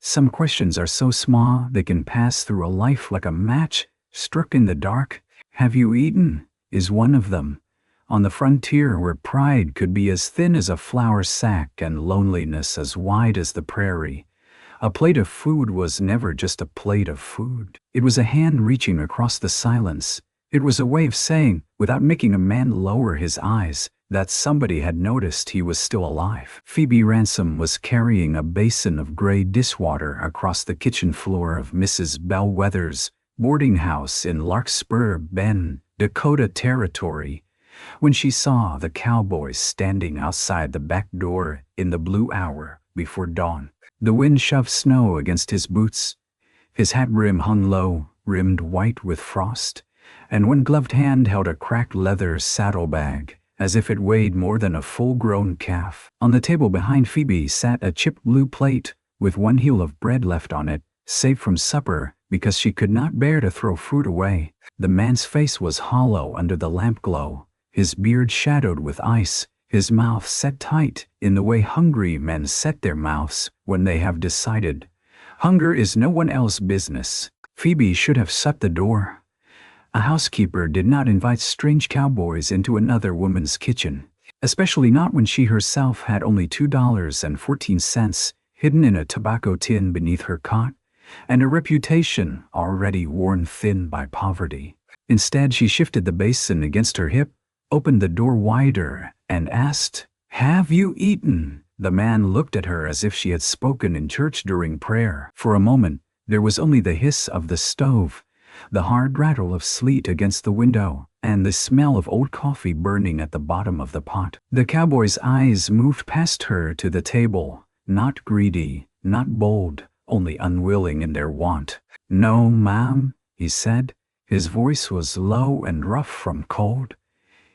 Some questions are so small they can pass through a life like a match struck in the dark. Have you eaten? Is one of them. On the frontier where pride could be as thin as a flour sack and loneliness as wide as the prairie, a plate of food was never just a plate of food. It was a hand reaching across the silence. It was a way of saying, without making a man lower his eyes, that somebody had noticed he was still alive. Phoebe Ransom was carrying a basin of gray dishwater across the kitchen floor of Mrs. Bellwether's boarding house in Larkspur Bend, Dakota Territory, when she saw the cowboys standing outside the back door in the blue hour before dawn. The wind shoved snow against his boots. His hat brim hung low, rimmed white with frost, and one gloved hand held a cracked leather saddlebag, as if it weighed more than a full-grown calf. On the table behind Phoebe sat a chipped blue plate with one heel of bread left on it, saved from supper because she could not bear to throw fruit away. The man's face was hollow under the lamp glow, his beard shadowed with ice, his mouth set tight in the way hungry men set their mouths when they have decided. Hunger is no one else's business. Phoebe should have shut the door. A housekeeper did not invite strange cowboys into another woman's kitchen, especially not when she herself had only $2.14 hidden in a tobacco tin beneath her cot, and a reputation already worn thin by poverty. Instead, she shifted the basin against her hip, opened the door wider, and asked, "Have you eaten?" The man looked at her as if she had spoken in church during prayer. For a moment, there was only the hiss of the stove, the hard rattle of sleet against the window, and the smell of old coffee burning at the bottom of the pot. The cowboy's eyes moved past her to the table, not greedy, not bold, only unwilling in their want. "No, ma'am," he said. His voice was low and rough from cold.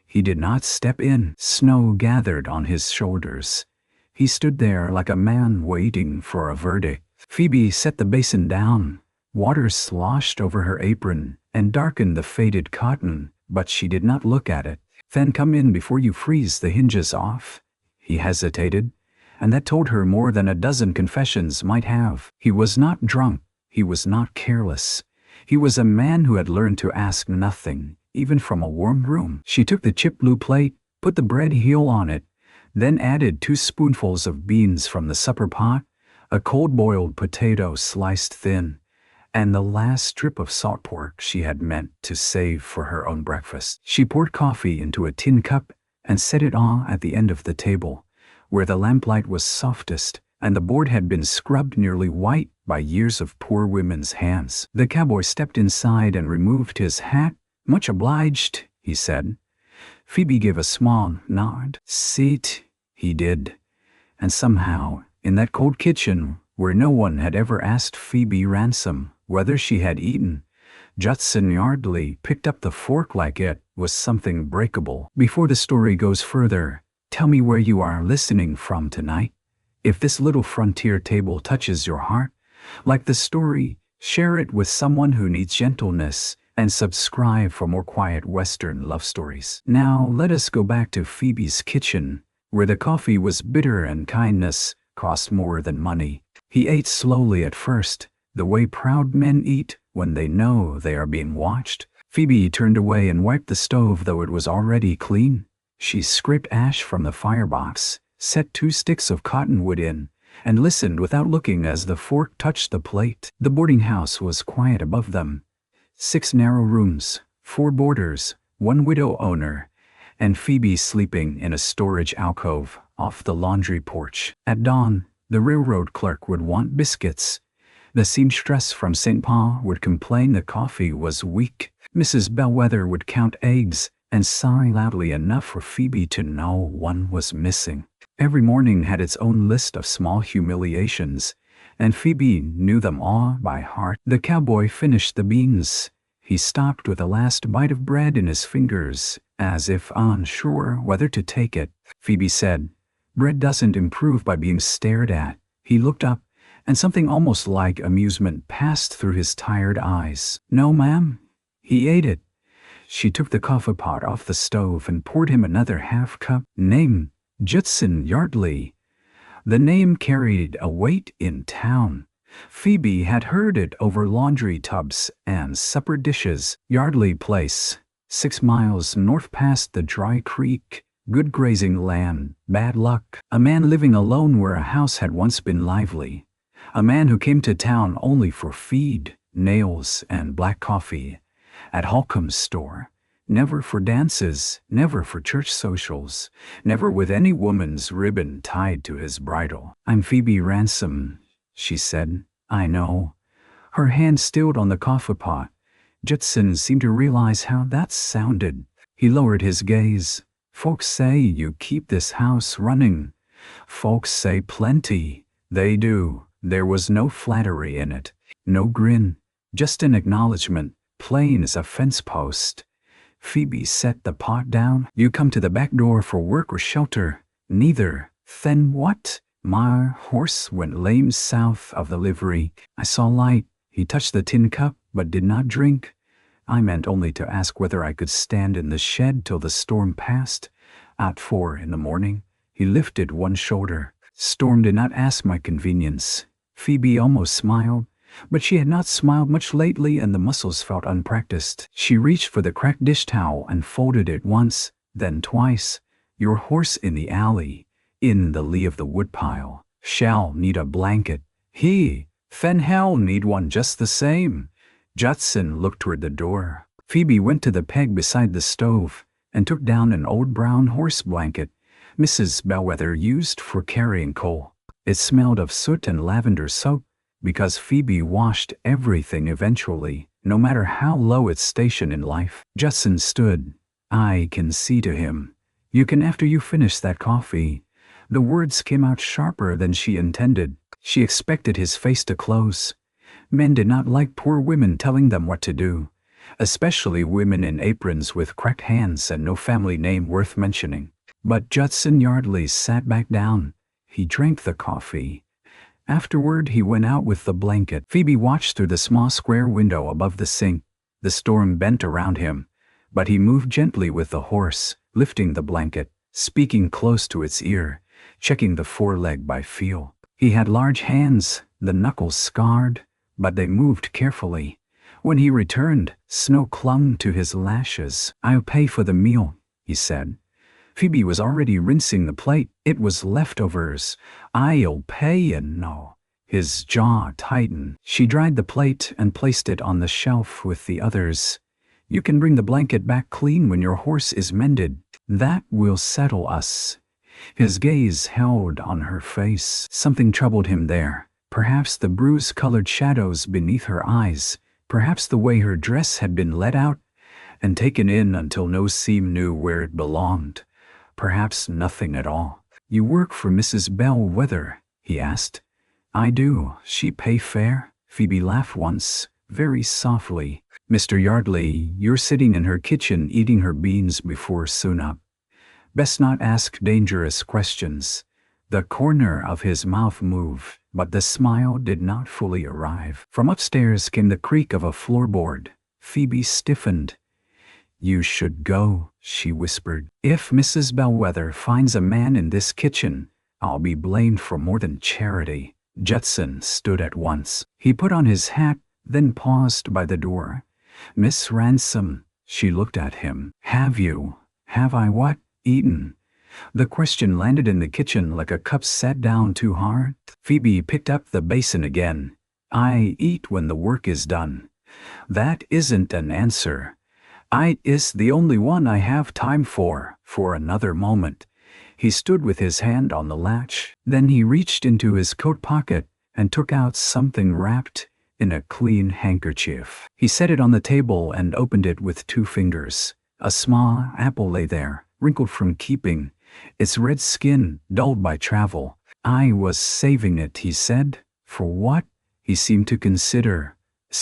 He did not step in. Snow gathered on his shoulders. He stood there like a man waiting for a verdict. Phoebe set the basin down. Water sloshed over her apron and darkened the faded cotton, but she did not look at it. "Then come in before you freeze the hinges off." He hesitated, and that told her more than a dozen confessions might have. He was not drunk. He was not careless. He was a man who had learned to ask nothing, even from a warm room. She took the chipped blue plate, put the bread heel on it, then added 2 spoonfuls of beans from the supper pot, a cold-boiled potato sliced thin, and the last strip of salt pork she had meant to save for her own breakfast. She poured coffee into a tin cup and set it all at the end of the table, where the lamplight was softest and the board had been scrubbed nearly white by years of poor women's hands. The cowboy stepped inside and removed his hat. "Much obliged," he said. Phoebe gave a small nod. "Sit," he did. And somehow, in that cold kitchen where no one had ever asked Phoebe Ransom whether she had eaten, Judson Yardley picked up the fork like it was something breakable. "Before the story goes further, tell me where you are listening from tonight. If this little frontier table touches your heart, like the story, share it with someone who needs gentleness, and subscribe for more quiet Western love stories." Now let us go back to Phoebe's kitchen, where the coffee was bitter and kindness cost more than money. He ate slowly at first, the way proud men eat when they know they are being watched. Phoebe turned away and wiped the stove, though it was already clean. She scraped ash from the firebox, set 2 sticks of cottonwood in, and listened without looking as the fork touched the plate. The boarding house was quiet above them. 6 narrow rooms, 4 boarders, 1 widow owner, and Phoebe sleeping in a storage alcove off the laundry porch. At dawn, the railroad clerk would want biscuits. The seamstress from St. Paul would complain the coffee was weak. Mrs. Bellwether would count eggs and sigh loudly enough for Phoebe to know one was missing. Every morning had its own list of small humiliations, and Phoebe knew them all by heart. The cowboy finished the beans. He stopped with a last bite of bread in his fingers, as if unsure whether to take it. Phoebe said, "Bread doesn't improve by being stared at." He looked up, and something almost like amusement passed through his tired eyes. "No, ma'am." He ate it. She took the coffee pot off the stove and poured him another half cup. Name, Judson Yardley. The name carried a weight in town. Phoebe had heard it over laundry tubs and supper dishes. Yardley Place, 6 miles north past the dry creek. Good grazing land, bad luck. A man living alone where a house had once been lively. A man who came to town only for feed, nails, and black coffee at Holcomb's store. Never for dances, never for church socials, never with any woman's ribbon tied to his bridle. "I'm Phoebe Ransom," she said. "I know." Her hand stilled on the coffee pot. Judson seemed to realize how that sounded. He lowered his gaze. "Folks say you keep this house running." "Folks say plenty." "They do." There was no flattery in it, no grin, just an acknowledgement, plain as a fence post. Phoebe set the pot down. "You come to the back door for work or shelter?" "Neither." "Then what?" "My horse went lame south of the livery. I saw light." He touched the tin cup, but did not drink. "I meant only to ask whether I could stand in the shed till the storm passed." At 4 in the morning, he lifted one shoulder. "Storm did not ask my convenience." Phoebe almost smiled, but she had not smiled much lately and the muscles felt unpracticed. She reached for the cracked dish towel and folded it once, then twice. "Your horse in the alley, in the lee of the woodpile, shall need a blanket. He, then hell need one just the same." Judson looked toward the door. Phoebe went to the peg beside the stove and took down an old brown horse blanket Mrs. Bellwether used for carrying coal. It smelled of soot and lavender soap, because Phoebe washed everything eventually, no matter how low its station in life. Judson stood. "I can see to him. You can after you finish that coffee." The words came out sharper than she intended. She expected his face to close. Men did not like poor women telling them what to do, especially women in aprons with cracked hands and no family name worth mentioning. But Judson Yardley sat back down. He drank the coffee. Afterward, he went out with the blanket. Phoebe watched through the small square window above the sink. The storm bent around him, but he moved gently with the horse, lifting the blanket, speaking close to its ear, checking the foreleg by feel. He had large hands, the knuckles scarred, but they moved carefully. When he returned, snow clung to his lashes. "I'll pay for the meal," he said. Phoebe was already rinsing the plate. "It was leftovers." "I'll pay and no." His jaw tightened. She dried the plate and placed it on the shelf with the others. "You can bring the blanket back clean when your horse is mended. That will settle us." His gaze held on her face. Something troubled him there. Perhaps the bruise-colored shadows beneath her eyes. Perhaps the way her dress had been let out and taken in until no seam knew where it belonged. Perhaps nothing at all. "You work for Mrs. Bellwether?" he asked. "I do. She pay fair?" Phoebe laughed once, very softly. "Mr. Yardley, you're sitting in her kitchen eating her beans before sunup. Best not ask dangerous questions." The corner of his mouth moved, but the smile did not fully arrive. From upstairs came the creak of a floorboard. Phoebe stiffened. "You should go," she whispered. "If Mrs. Bellwether finds a man in this kitchen, I'll be blamed for more than charity." Judson stood at once. He put on his hat, then paused by the door. "Miss Ransom," she looked at him. "Have I what? Eaten?" The question landed in the kitchen like a cup set down too hard. Phoebe picked up the basin again. "I eat when the work is done." "That isn't an answer." "I is the only one I have time for another moment." He stood with his hand on the latch. Then he reached into his coat pocket and took out something wrapped in a clean handkerchief. He set it on the table and opened it with 2 fingers. A small apple lay there, wrinkled from keeping, its red skin dulled by travel. "I was saving it," he said. "For what?" He seemed to consider.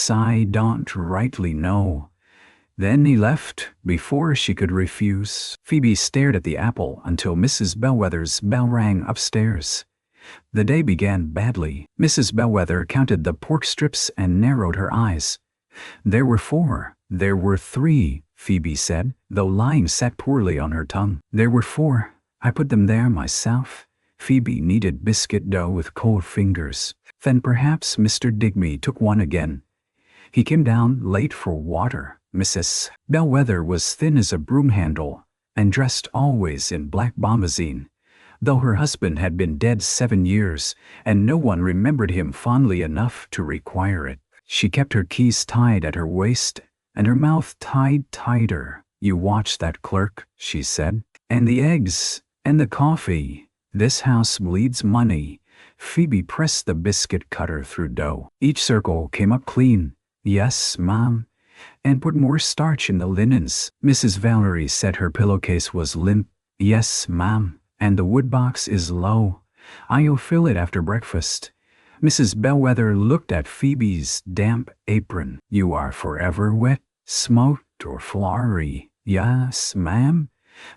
"I don't rightly know." Then he left, before she could refuse. Phoebe stared at the apple until Mrs. Bellwether's bell rang upstairs. The day began badly. Mrs. Bellwether counted the pork strips and narrowed her eyes. "There were 4. There were 3, Phoebe said, though lying sat poorly on her tongue. "There were 4. I put them there myself." Phoebe kneaded biscuit dough with cold fingers. Then perhaps Mr. Digby took one again. He came down late for water. Mrs. Bellwether was thin as a broom handle and dressed always in black bombazine, though her husband had been dead 7 years and no one remembered him fondly enough to require it. She kept her keys tied at her waist and her mouth tied tighter. "You watch that clerk," she said. "And the eggs, and the coffee. This house bleeds money." Phoebe pressed the biscuit cutter through dough. Each circle came up clean. "Yes, ma'am." "And put more starch in the linens." Mrs. Valerie said her pillowcase was limp. "Yes, ma'am. And the woodbox is low. I'll fill it after breakfast." Mrs. Bellwether looked at Phoebe's damp apron. "You are forever wet, smoked, or floury." "Yes, ma'am."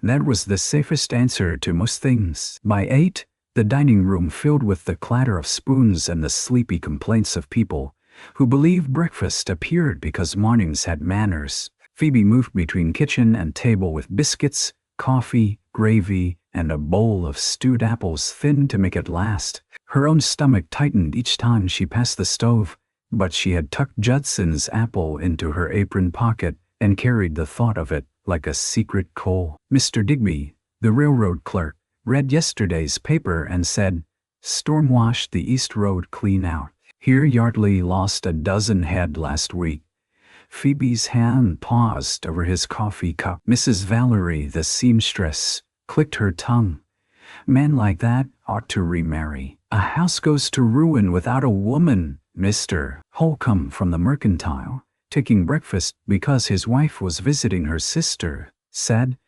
That was the safest answer to most things. By 8, the dining room filled with the clatter of spoons and the sleepy complaints of people who believed breakfast appeared because mornings had manners. Phoebe moved between kitchen and table with biscuits, coffee, gravy, and a bowl of stewed apples thin to make it last. Her own stomach tightened each time she passed the stove, but she had tucked Judson's apple into her apron pocket and carried the thought of it like a secret coal. Mr. Digby, the railroad clerk, read yesterday's paper and said, "Storm washed the East Road clean out. Here Yardley lost a dozen head last week." Phoebe's hand paused over his coffee cup. Mrs. Valerie, the seamstress, clicked her tongue. "Men like that ought to remarry. A house goes to ruin without a woman." Mr. Holcomb from the Mercantile, taking breakfast because his wife was visiting her sister, said,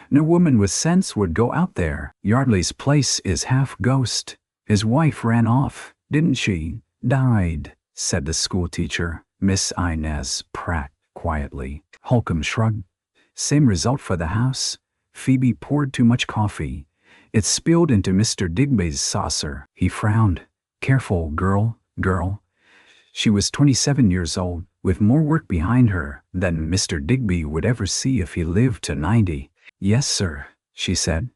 "No woman with sense would go out there. Yardley's place is half ghost. His wife ran off, didn't she?" "Died," said the schoolteacher, Miss Inez Pratt, quietly. Holcomb shrugged. "Same result for the house." Phoebe poured too much coffee. It spilled into Mr. Digby's saucer. He frowned. "Careful, girl." She was 27 years old, with more work behind her than Mr. Digby would ever see if he lived to 90. "Yes, sir," she said.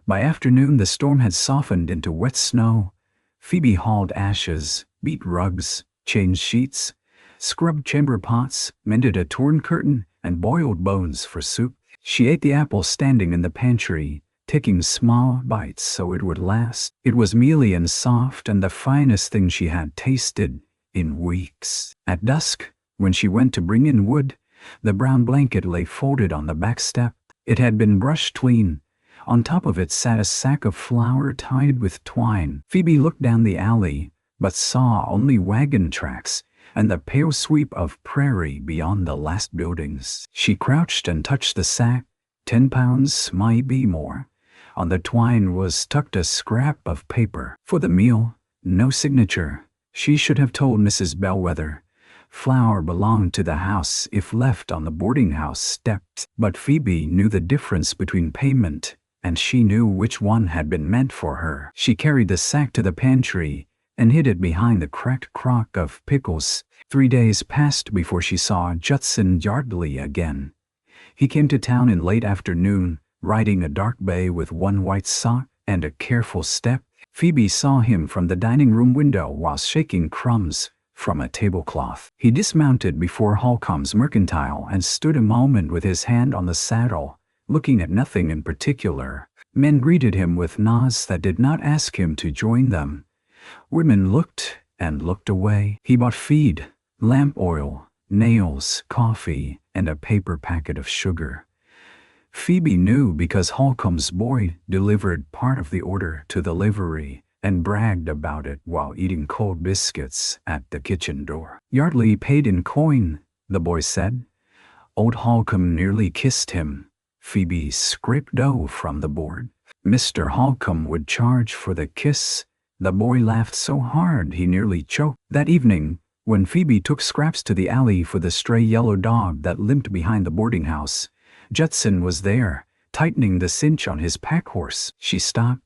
By afternoon the storm had softened into wet snow. Phoebe hauled ashes, beat rugs, changed sheets, scrubbed chamber pots, mended a torn curtain, and boiled bones for soup. She ate the apple standing in the pantry, taking small bites so it would last. It was mealy and soft and the finest thing she had tasted in weeks. At dusk, when she went to bring in wood, the brown blanket lay folded on the back step. It had been brushed clean. On top of it sat a sack of flour tied with twine. Phoebe looked down the alley, but saw only wagon tracks and the pale sweep of prairie beyond the last buildings. She crouched and touched the sack. 10 pounds, might be more. On the twine was tucked a scrap of paper. For the meal, no signature. She should have told Mrs. Bellwether. Flour belonged to the house if left on the boarding house steps. But Phoebe knew the difference between payment, and she knew which one had been meant for her. She carried the sack to the pantry and hid it behind the cracked crock of pickles. 3 days passed before she saw Judson Yardley again. He came to town in late afternoon, riding a dark bay with one white sock and a careful step. Phoebe saw him from the dining room window while shaking crumbs from a tablecloth. He dismounted before Holcomb's Mercantile and stood a moment with his hand on the saddle, looking at nothing in particular. Men greeted him with nods that did not ask him to join them. Women looked and looked away. He bought feed, lamp oil, nails, coffee, and a paper packet of sugar. Phoebe knew because Holcomb's boy delivered part of the order to the livery and bragged about it while eating cold biscuits at the kitchen door. Yardley paid in coin, the boy said. Old Holcomb nearly kissed him. Phoebe scraped dough from the board. Mr. Holcomb would charge for the kiss. The boy laughed so hard he nearly choked. That evening, when Phoebe took Scraps to the alley for the stray yellow dog that limped behind the boarding house, Judson was there, tightening the cinch on his pack horse. She stopped.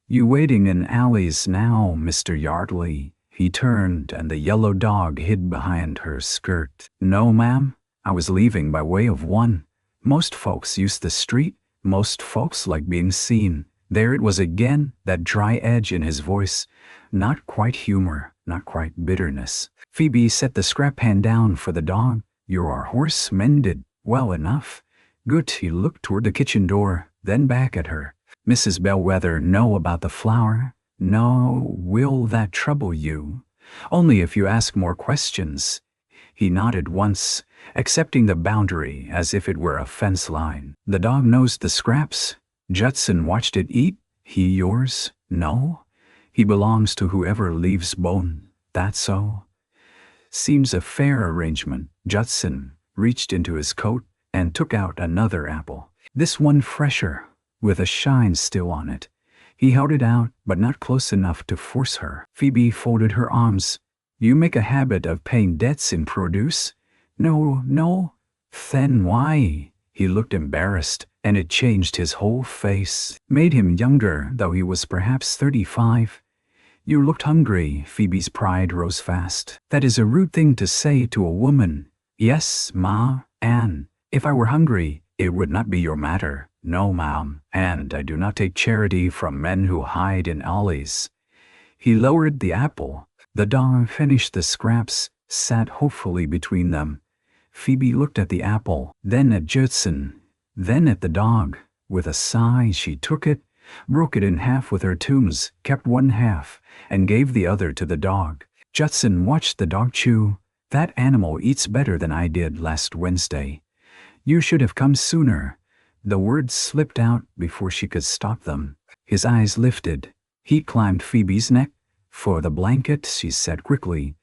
"You waiting in alleys now, Mr. Yardley?" He turned, and the yellow dog hid behind her skirt. "No, ma'am. I was leaving by way of one. Most folks use the street. Most folks like being seen." There it was again, that dry edge in his voice. Not quite humor, not quite bitterness. Phoebe set the scrap pan down for the dog. Your horse mended well enough. Good. He looked toward the kitchen door, then back at her. Mrs. Bellwether know about the flour? No. Will that trouble you? Only if you ask more questions. He nodded once, accepting the boundary as if it were a fence line. The dog nosed the scraps. Judson watched it eat. He yours? No. He belongs to whoever leaves bone. That's so? Seems a fair arrangement. Judson reached into his coat and took out another apple. This one fresher, with a shine still on it. He held it out, but not close enough to force her. Phoebe folded her arms. You make a habit of paying debts in produce? No. Then why? He looked embarrassed, and it changed his whole face. Made him younger, though he was perhaps 35. You looked hungry. Phoebe's pride rose fast. That is a rude thing to say to a woman. Yes, Ma, and if I were hungry, it would not be your matter. No, Ma'am, and I do not take charity from men who hide in alleys. He lowered the apple. The dog finished the scraps, sat hopefully between them. Phoebe looked at the apple, then at Judson, then at the dog. With a sigh, she took it, broke it in half with her thumbs, kept one half, and gave the other to the dog. Judson watched the dog chew. That animal eats better than I did last Wednesday. You should have come sooner. The words slipped out before she could stop them. His eyes lifted. He climbed Phoebe's neck. For the blanket, she said quickly.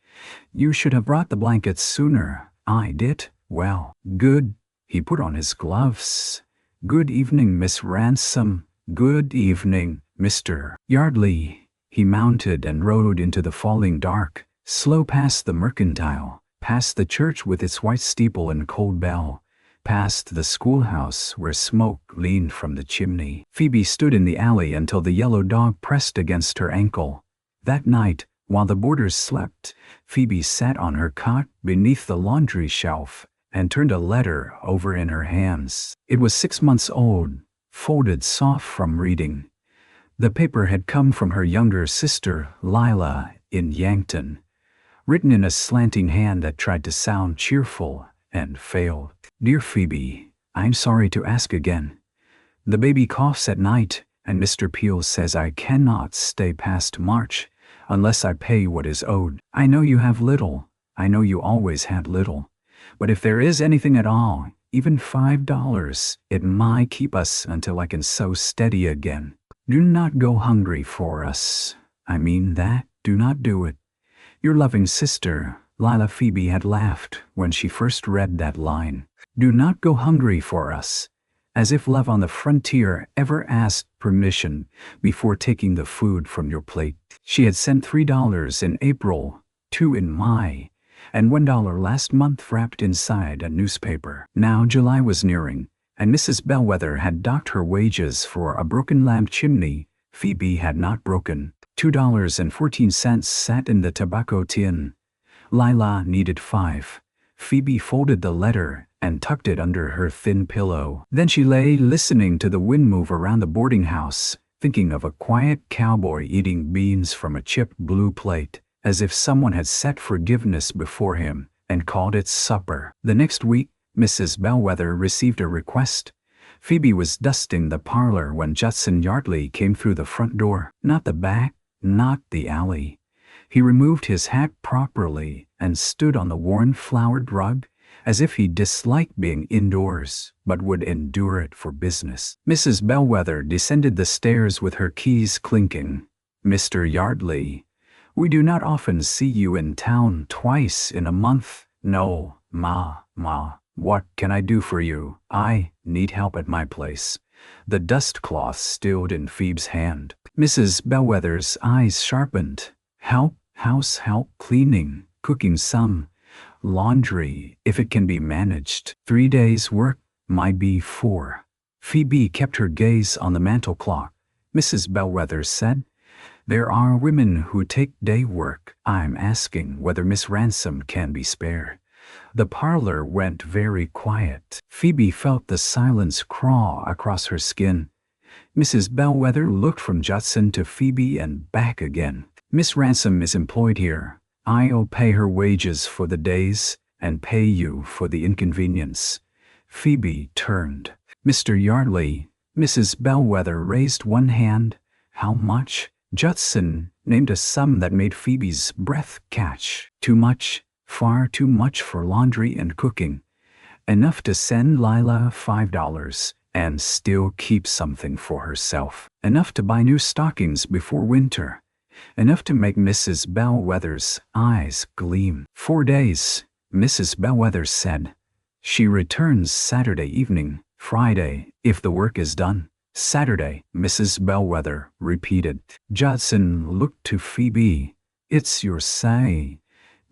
You should have brought the blankets sooner. I did? Well, good. He put on his gloves. Good evening, Miss Ransom. Good evening, Mr. Yardley. He mounted and rode into the falling dark, slow past the mercantile, past the church with its white steeple and cold bell, past the schoolhouse where smoke leaned from the chimney. Phoebe stood in the alley until the yellow dog pressed against her ankle. That night, while the boarders slept, Phoebe sat on her cot beneath the laundry shelf and turned a letter over in her hands. It was 6 months old, folded soft from reading. The paper had come from her younger sister, Lila, in Yankton, written in a slanting hand that tried to sound cheerful and failed. Dear Phoebe, I'm sorry to ask again. The baby coughs at night, and Mr. Peel says I cannot stay past March unless I pay what is owed. I know you have little. I know you always had little. But if there is anything at all, even $5, it might keep us until I can sew steady again. Do not go hungry for us. I mean that. Do not do it. Your loving sister, Lila. Phoebe had laughed when she first read that line. Do not go hungry for us. As if love on the frontier ever asked permission before taking the food from your plate. She had sent $3 in April, $2 in May, and $1 last month wrapped inside a newspaper. Now July was nearing, and Mrs. Bellwether had docked her wages for a broken lamp chimney Phoebe had not broken. $2.14 sat in the tobacco tin. Lila needed 5. Phoebe folded the letter and tucked it under her thin pillow. Then she lay listening to the wind move around the boarding house, thinking of a quiet cowboy eating beans from a chipped blue plate, as if someone had set forgiveness before him and called it supper. The next week, Mrs. Bellwether received a request. Phoebe was dusting the parlor when Judson Yardley came through the front door, not the back, not the alley. He removed his hat properly and stood on the worn flowered rug, as if he disliked being indoors, but would endure it for business. Mrs. Bellwether descended the stairs with her keys clinking. Mr. Yardley, we do not often see you in town twice in a month. No, Ma. What can I do for you? I need help at my place. The dust cloth stilled in Phoebe's hand. Mrs. Bellwether's eyes sharpened. Help, house help, cleaning, cooking some. Laundry, if it can be managed. 3 days' work might be 4. Phoebe kept her gaze on the mantel clock. Mrs. Bellwether said, There are women who take day work. I'm asking whether Miss Ransom can be spared. The parlor went very quiet. Phoebe felt the silence crawl across her skin. Mrs. Bellwether looked from Judson to Phoebe and back again. Miss Ransom is employed here. I'll pay her wages for the days and pay you for the inconvenience." Phoebe turned. "Mr. Yardley." Mrs. Bellwether raised one hand. "How much?" Judson named a sum that made Phoebe's breath catch. "Too much, far too much for laundry and cooking. Enough to send Lila $5 and still keep something for herself. Enough to buy new stockings before winter. Enough to make Mrs. Bellwether's eyes gleam." "4 days," Mrs. Bellwether said. "She returns Saturday evening. Friday, if the work is done." "Saturday," Mrs. Bellwether repeated. Judson looked to Phoebe. "It's your say."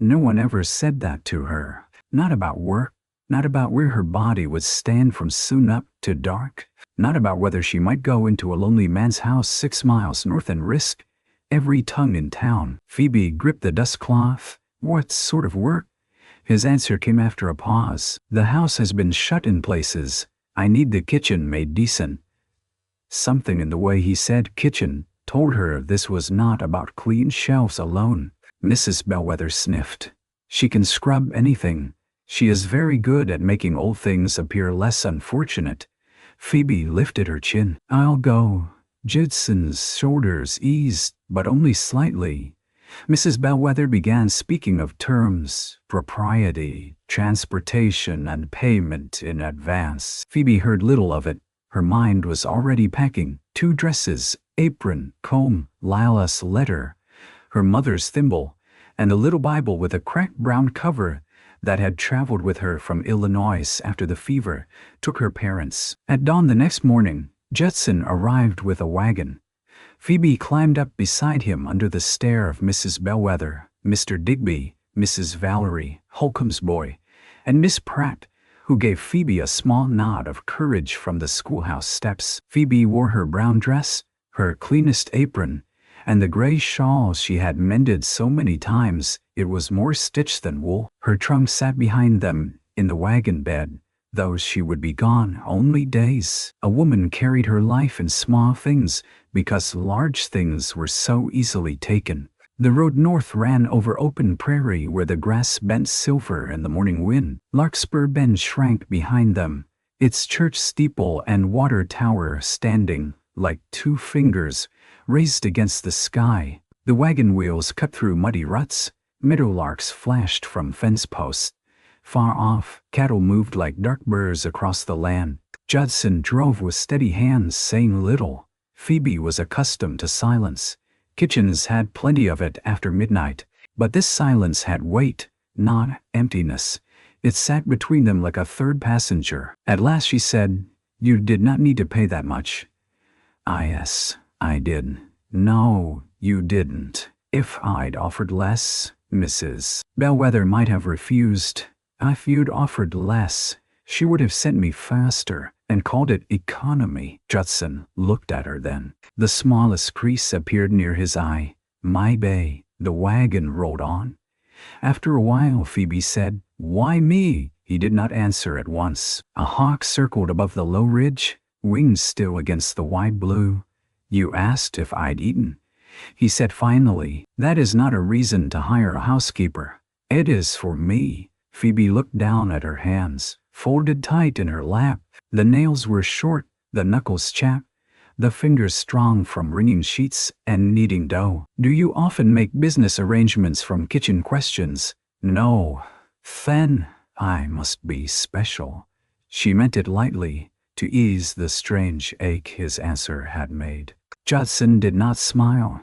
No one ever said that to her. Not about work. Not about where her body would stand from sun up to dark. Not about whether she might go into a lonely man's house 6 miles north and risk every tongue in town. Phoebe gripped the dustcloth. "What sort of work?" His answer came after a pause. "The house has been shut in places. I need the kitchen made decent." Something in the way he said kitchen told her this was not about clean shelves alone. Mrs. Bellwether sniffed. "She can scrub anything. She is very good at making old things appear less unfortunate." Phoebe lifted her chin. "I'll go." Judson's shoulders eased, but only slightly. Mrs. Bellwether began speaking of terms, propriety, transportation, and payment in advance. Phoebe heard little of it. Her mind was already packing 2 dresses, apron, comb, Lila's letter, her mother's thimble, and a little Bible with a cracked brown cover that had traveled with her from Illinois after the fever took her parents. At dawn the next morning, Judson arrived with a wagon. Phoebe climbed up beside him under the stare of Mrs. Bellwether, Mr. Digby, Mrs. Valerie, Holcomb's boy, and Miss Pratt, who gave Phoebe a small nod of courage from the schoolhouse steps. Phoebe wore her brown dress, her cleanest apron, and the gray shawl she had mended so many times it was more stitched than wool. Her trunk sat behind them in the wagon bed, though she would be gone only days. A woman carried her life in small things because large things were so easily taken. The road north ran over open prairie where the grass bent silver in the morning wind. Larkspur Bend shrank behind them, its church steeple and water tower standing like 2 fingers raised against the sky. The wagon wheels cut through muddy ruts. Meadowlarks flashed from fence posts. Far off, cattle moved like dark burrs across the land. Judson drove with steady hands, saying little. Phoebe was accustomed to silence. Kitchens had plenty of it after midnight, but this silence had weight, not emptiness. It sat between them like a third passenger. At last she said, "You did not need to pay that much." "Yes, I did." "No, you didn't. If I'd offered less, Mrs. Bellwether might have refused. If you'd offered less, she would have sent me faster and called it economy." Judson looked at her then. The smallest crease appeared near his eye. "My bay." The wagon rolled on. After a while, Phoebe said, "Why me?" He did not answer at once. A hawk circled above the low ridge, wings still against the wide blue. "You asked if I'd eaten," he said finally. "That is not a reason to hire a housekeeper." "It is for me." Phoebe looked down at her hands, folded tight in her lap. The nails were short, the knuckles chapped, the fingers strong from wringing sheets and kneading dough. "Do you often make business arrangements from kitchen questions?" "No." "Then I must be special." She meant it lightly, to ease the strange ache his answer had made. Judson did not smile.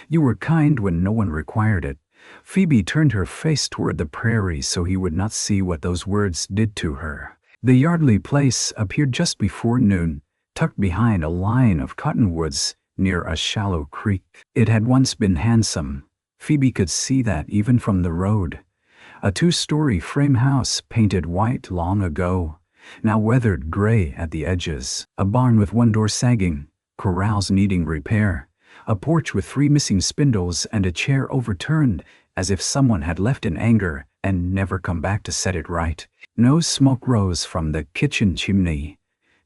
"You were kind when no one required it." Phoebe turned her face toward the prairie so he would not see what those words did to her. The Yardley place appeared just before noon, tucked behind a line of cottonwoods near a shallow creek. It had once been handsome. Phoebe could see that even from the road. A 2-story frame house painted white long ago, now weathered gray at the edges. A barn with 1 door sagging, corrals needing repair. A porch with 3 missing spindles and a chair overturned as if someone had left in anger and never come back to set it right. No smoke rose from the kitchen chimney.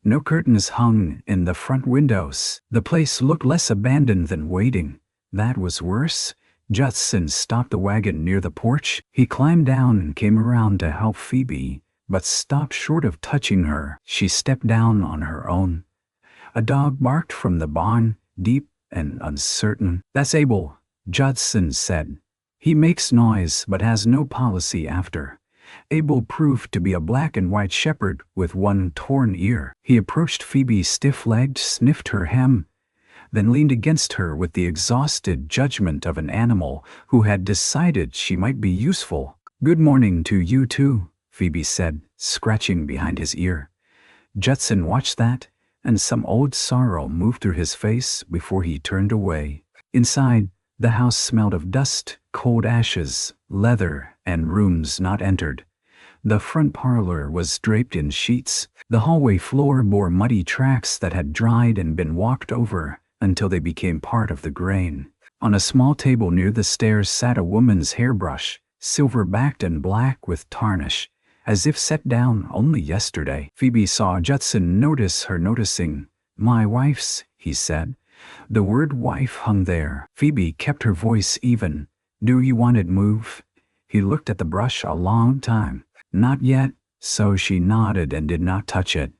No curtains hung in the front windows. The place looked less abandoned than waiting. That was worse. Judson stopped the wagon near the porch. He climbed down and came around to help Phoebe, but stopped short of touching her. She stepped down on her own. A dog barked from the barn, deep and uncertain. "That's Abel," Judson said. "He makes noise but has no policy after." Abel proved to be a black and white shepherd with one torn ear. He approached Phoebe stiff-legged, sniffed her hem, then leaned against her with the exhausted judgment of an animal who had decided she might be useful. "Good morning to you too," Phoebe said, scratching behind his ear. Judson watched that, and some old sorrow moved through his face before he turned away. Inside, the house smelled of dust, cold ashes, leather, and rooms not entered. The front parlor was draped in sheets. The hallway floor bore muddy tracks that had dried and been walked over until they became part of the grain. On a small table near the stairs sat a woman's hairbrush, silver-backed and black with tarnish, as if set down only yesterday. Phoebe saw Judson notice her noticing. "My wife's," he said. The word wife hung there. Phoebe kept her voice even. "Do you want it moved?" He looked at the brush a long time. "Not yet," so she nodded and did not touch it.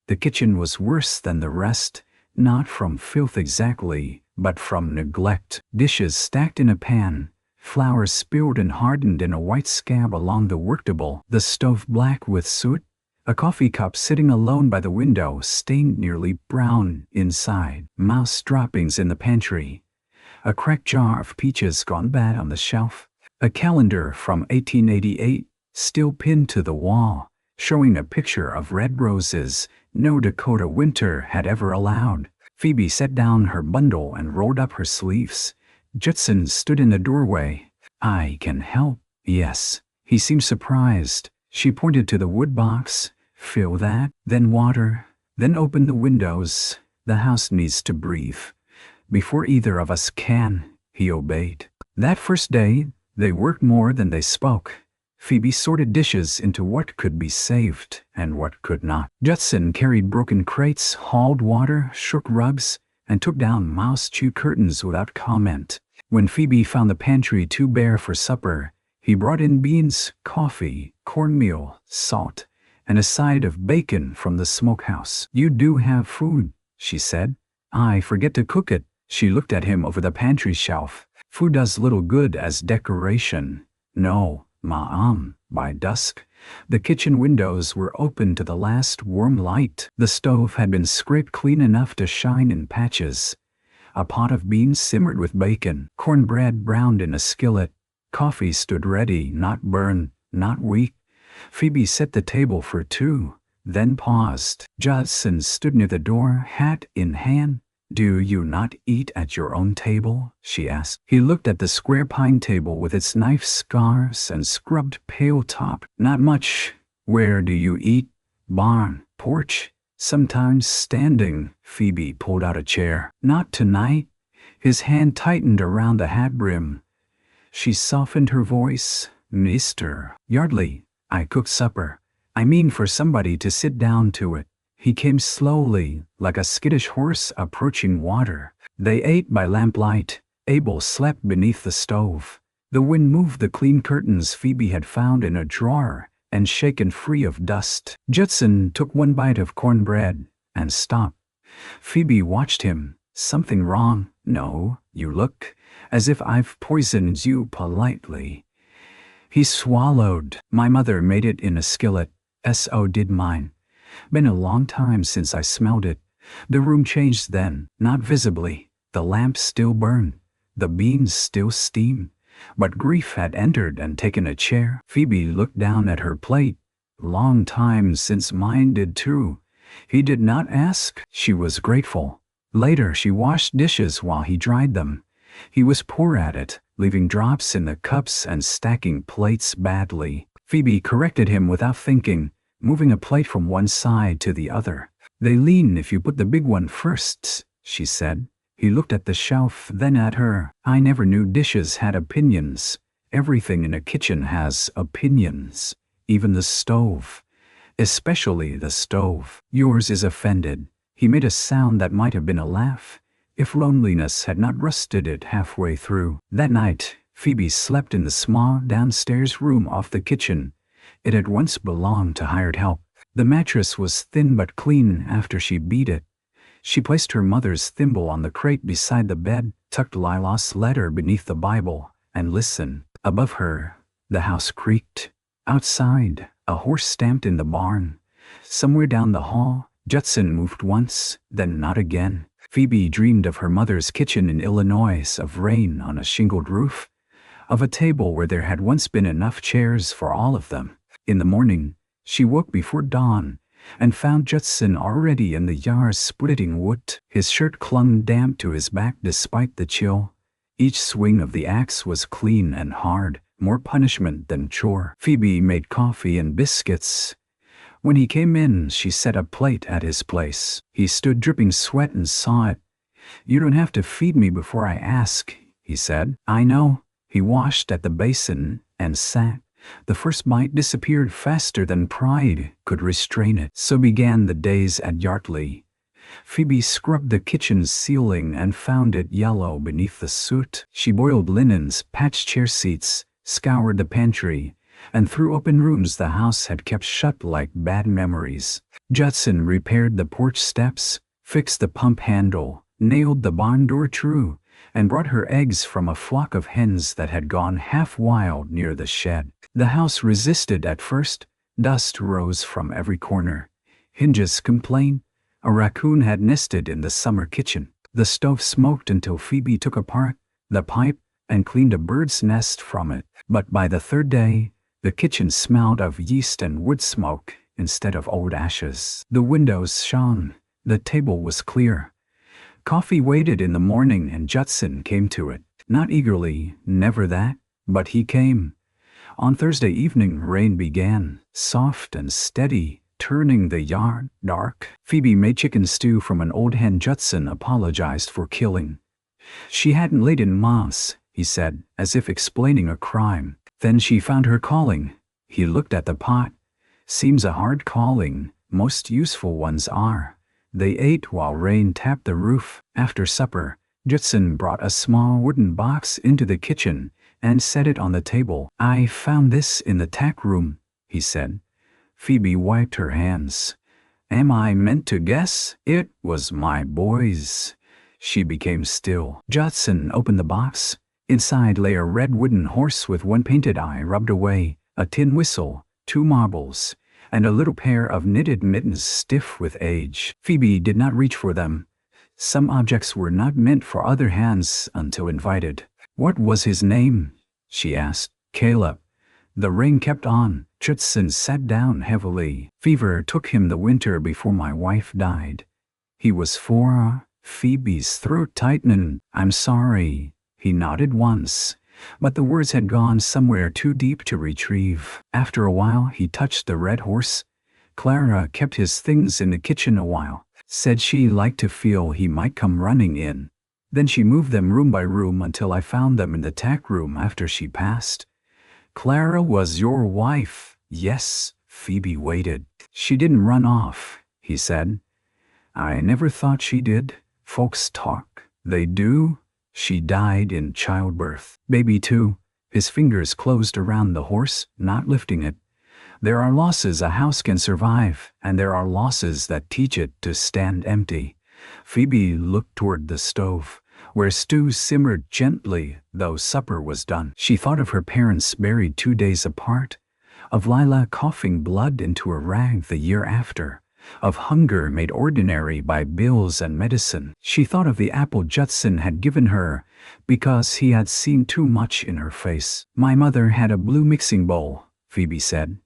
The kitchen was worse than the rest, not from filth exactly, but from neglect. Dishes stacked in a pan, flour spilled and hardened in a white scab along the worktable, the stove black with soot, a coffee cup sitting alone by the window stained nearly brown inside, mouse droppings in the pantry, a cracked jar of peaches gone bad on the shelf, a calendar from 1888 still pinned to the wall, showing a picture of red roses no Dakota winter had ever allowed. Phoebe set down her bundle and rolled up her sleeves. Judson stood in the doorway. "I can help." "Yes." He seemed surprised. She pointed to the wood box. "Fill that, then water, then open the windows. The house needs to breathe." "Before either of us can," he obeyed. That first day, they worked more than they spoke. Phoebe sorted dishes into what could be saved and what could not. Judson carried broken crates, hauled water, shook rugs, and took down mouse-chewed curtains without comment. When Phoebe found the pantry too bare for supper, he brought in beans, coffee, cornmeal, salt, and a side of bacon from the smokehouse. "You do have food," she said. "I forget to cook it." She looked at him over the pantry shelf. "Food does little good as decoration." "No, Ma'am." By dusk, the kitchen windows were open to the last warm light. The stove had been scraped clean enough to shine in patches. A pot of beans simmered with bacon, cornbread browned in a skillet. Coffee stood ready, not burned, not weak. Phoebe set the table for two, then paused. Judson stood near the door, hat in hand. "Do you not eat at your own table?" she asked. He looked at the square pine table with its knife scars and scrubbed pale top. "Not much." "Where do you eat?" "Barn, porch, sometimes standing." Phoebe pulled out a chair. "Not tonight." His hand tightened around the hat brim. She softened her voice. "Mr. Yardley, I cooked supper. I mean for somebody to sit down to it." He came slowly, like a skittish horse approaching water. They ate by lamplight. Abel slept beneath the stove. The wind moved the clean curtains Phoebe had found in a drawer and shaken free of dust. Judson took one bite of cornbread and stopped. Phoebe watched him. "Something wrong?" "No, you look as if I've poisoned you politely." He swallowed. "My mother made it in a skillet. So did mine. Been a long time since I smelled it." The room changed then, not visibly. The lamp still burned. The beans still steamed. But grief had entered and taken a chair. Phoebe looked down at her plate. "Long time since mine did too." He did not ask. She was grateful. Later she washed dishes while he dried them. He was poor at it, leaving drops in the cups and stacking plates badly. Phoebe corrected him without thinking, moving a plate from one side to the other. "They lean if you put the big one first," she said. He looked at the shelf, then at her. "I never knew dishes had opinions." "Everything in a kitchen has opinions. Even the stove. Especially the stove." "Yours is offended." He made a sound that might have been a laugh. if loneliness had not rusted it halfway through. That night, Phoebe slept in the small downstairs room off the kitchen. It had once belonged to hired help. The mattress was thin but clean after she beat it. She placed her mother's thimble on the crate beside the bed, tucked Lila's letter beneath the Bible, and listened. Above her, the house creaked. Outside, a horse stamped in the barn. Somewhere down the hall, Judson moved once, then not again. Phoebe dreamed of her mother's kitchen in Illinois, of rain on a shingled roof, of a table where there had once been enough chairs for all of them. In the morning, she woke before dawn and found Judson already in the yard splitting wood. His shirt clung damp to his back despite the chill. Each swing of the axe was clean and hard, more punishment than chore. Phoebe made coffee and biscuits. When he came in, she set a plate at his place. He stood dripping sweat and saw it. "You don't have to feed me before I ask," he said. "I know." He washed at the basin and sat. The first bite disappeared faster than pride could restrain it. So began the days at Yardley. Phoebe scrubbed the kitchen ceiling and found it yellow beneath the soot. She boiled linens, patched chair seats, scoured the pantry, and through open rooms the house had kept shut like bad memories. Judson repaired the porch steps, fixed the pump handle, nailed the barn door true, and brought her eggs from a flock of hens that had gone half wild near the shed. The house resisted at first. Dust rose from every corner. Hinges complained. A raccoon had nested in the summer kitchen. The stove smoked until Phoebe took apart the pipe and cleaned a bird's nest from it. But by the third day, the kitchen smelled of yeast and wood smoke instead of old ashes. The windows shone. The table was clear. Coffee waited in the morning and Judson came to it. Not eagerly, never that, but he came. On Thursday evening, rain began, soft and steady, turning the yard dark. Phoebe made chicken stew from an old hen Judson apologized for killing. She hadn't laid in months, he said, as if explaining a crime. Then she found her calling. He looked at the pot. Seems a hard calling. Most useful ones are. They ate while rain tapped the roof. After supper, Judson brought a small wooden box into the kitchen and set it on the table. "I found this in the tack room," he said. Phoebe wiped her hands. "Am I meant to guess? It was my boy's." She became still. Judson opened the box. Inside lay a red wooden horse with one painted eye rubbed away, a tin whistle, 2 marbles, and a little pair of knitted mittens stiff with age. Phoebe did not reach for them. Some objects were not meant for other hands until invited. "What was his name?" she asked. "Caleb." The rain kept on. Judson sat down heavily. "Fever took him the winter before my wife died. He was 4. Phoebe's throat tightened. "I'm sorry." He nodded once, but the words had gone somewhere too deep to retrieve. After a while, he touched the red horse. "Clara kept his things in the kitchen a while. Said she liked to feel he might come running in. Then she moved them room by room until I found them in the tack room after she passed." "Clara was your wife?" "Yes." Phoebe waited. "She didn't run off," he said. "I never thought she did. Folks talk." "They do?" "She died in childbirth." "Baby too." His fingers closed around the horse, not lifting it. "There are losses a house can survive, and there are losses that teach it to stand empty." Phoebe looked toward the stove, where stew simmered gently, though supper was done. She thought of her parents buried 2 days apart, of Lila coughing blood into a rag the year after, of hunger made ordinary by bills and medicine. She thought of the apple Judson had given her because he had seen too much in her face. "My mother had a blue mixing bowl," Phoebe said,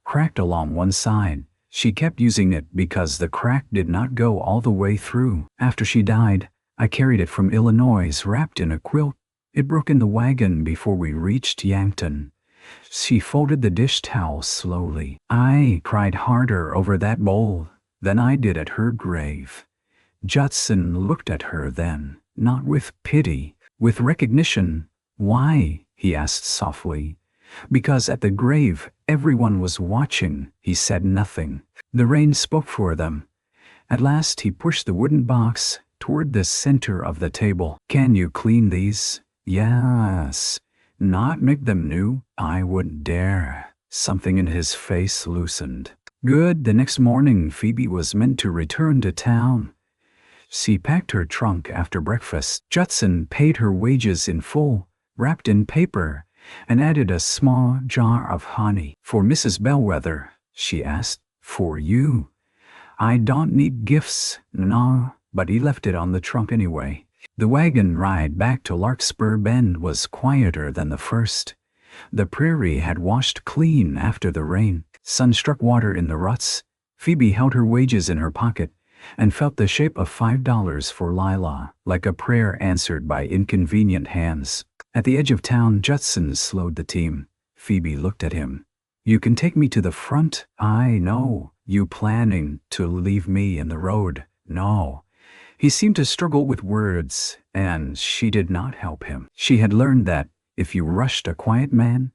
"cracked along one side. She kept using it because the crack did not go all the way through. After she died, I carried it from Illinois wrapped in a quilt. It broke in the wagon before we reached Yankton." She folded the dish towel slowly. "I cried harder over that bowl than I did at her grave." Judson looked at her then, not with pity, with recognition. "Why?" he asked softly. "Because at the grave everyone was watching." He said nothing. The rain spoke for them. At last he pushed the wooden box toward the center of the table. "Can you clean these?" "Yes." "Not make them new?" "I wouldn't dare." Something in his face loosened. "Good." The next morning, Phoebe was meant to return to town. She packed her trunk after breakfast. Judson paid her wages in full, wrapped in paper, and added a small jar of honey. "For Mrs. Bellwether?" she asked. "For you." "I don't need gifts." "No," but he left it on the trunk anyway. The wagon ride back to Larkspur Bend was quieter than the first. The prairie had washed clean after the rain. Sun struck water in the ruts. Phoebe held her wages in her pocket and felt the shape of $5 for Lila, like a prayer answered by inconvenient hands. At the edge of town, Judson slowed the team. Phoebe looked at him. "You can take me to the front." "I know. You planning to leave me in the road?" "No." He seemed to struggle with words, and she did not help him. She had learned that if you rushed a quiet man,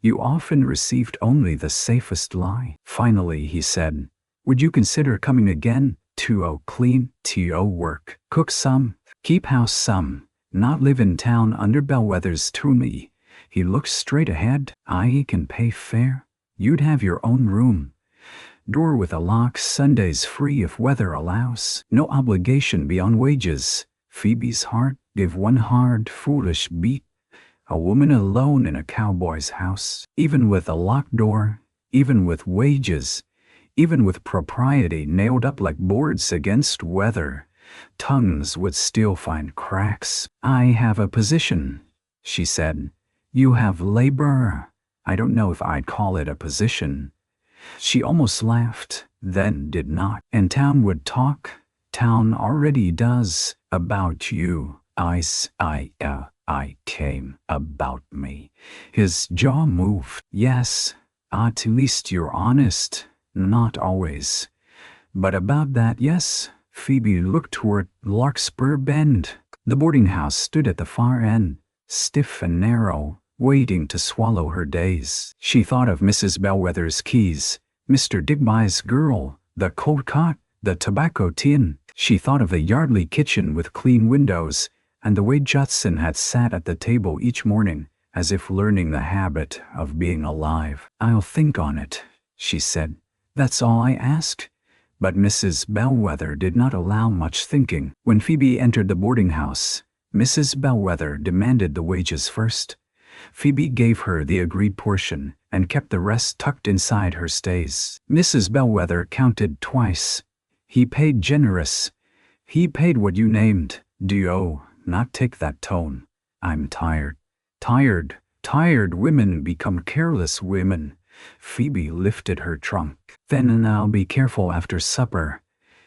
you often received only the safest lie. Finally, he said, "Would you consider coming again? To clean, to work, cook some, keep house some, not live in town under Bellwether's Toomey." He looked straight ahead. "I can pay fair. You'd have your own room. Door with a lock, Sundays free if weather allows. No obligation beyond wages." Phoebe's heart gave one hard, foolish beat. A woman alone in a cowboy's house, even with a locked door, even with wages, even with propriety nailed up like boards against weather. Tongues would still find cracks. "I have a position," she said. "You have labor." "I don't know if I'd call it a position." She almost laughed, then did not. "And town would talk. Town already does. About you. I came about me." His jaw moved. "Yes, at least you're honest." "Not always. But about that, yes." Phoebe looked toward Larkspur Bend. The boarding house stood at the far end, stiff and narrow, waiting to swallow her days. She thought of Mrs. Bellwether's keys, Mr. Digby's girl, the cold cot, the tobacco tin. She thought of the Yardley kitchen with clean windows, and the way Judson had sat at the table each morning, as if learning the habit of being alive. "I'll think on it," she said. "That's all I ask." But Mrs. Bellwether did not allow much thinking. When Phoebe entered the boarding house, Mrs. Bellwether demanded the wages first. Phoebe gave her the agreed portion and kept the rest tucked inside her stays. Mrs. Bellwether counted twice. "He paid generous. He paid what you named. Do you not take that tone? I'm tired." Tired women become careless women. Phoebe lifted her trunk. "Then I'll be careful after supper."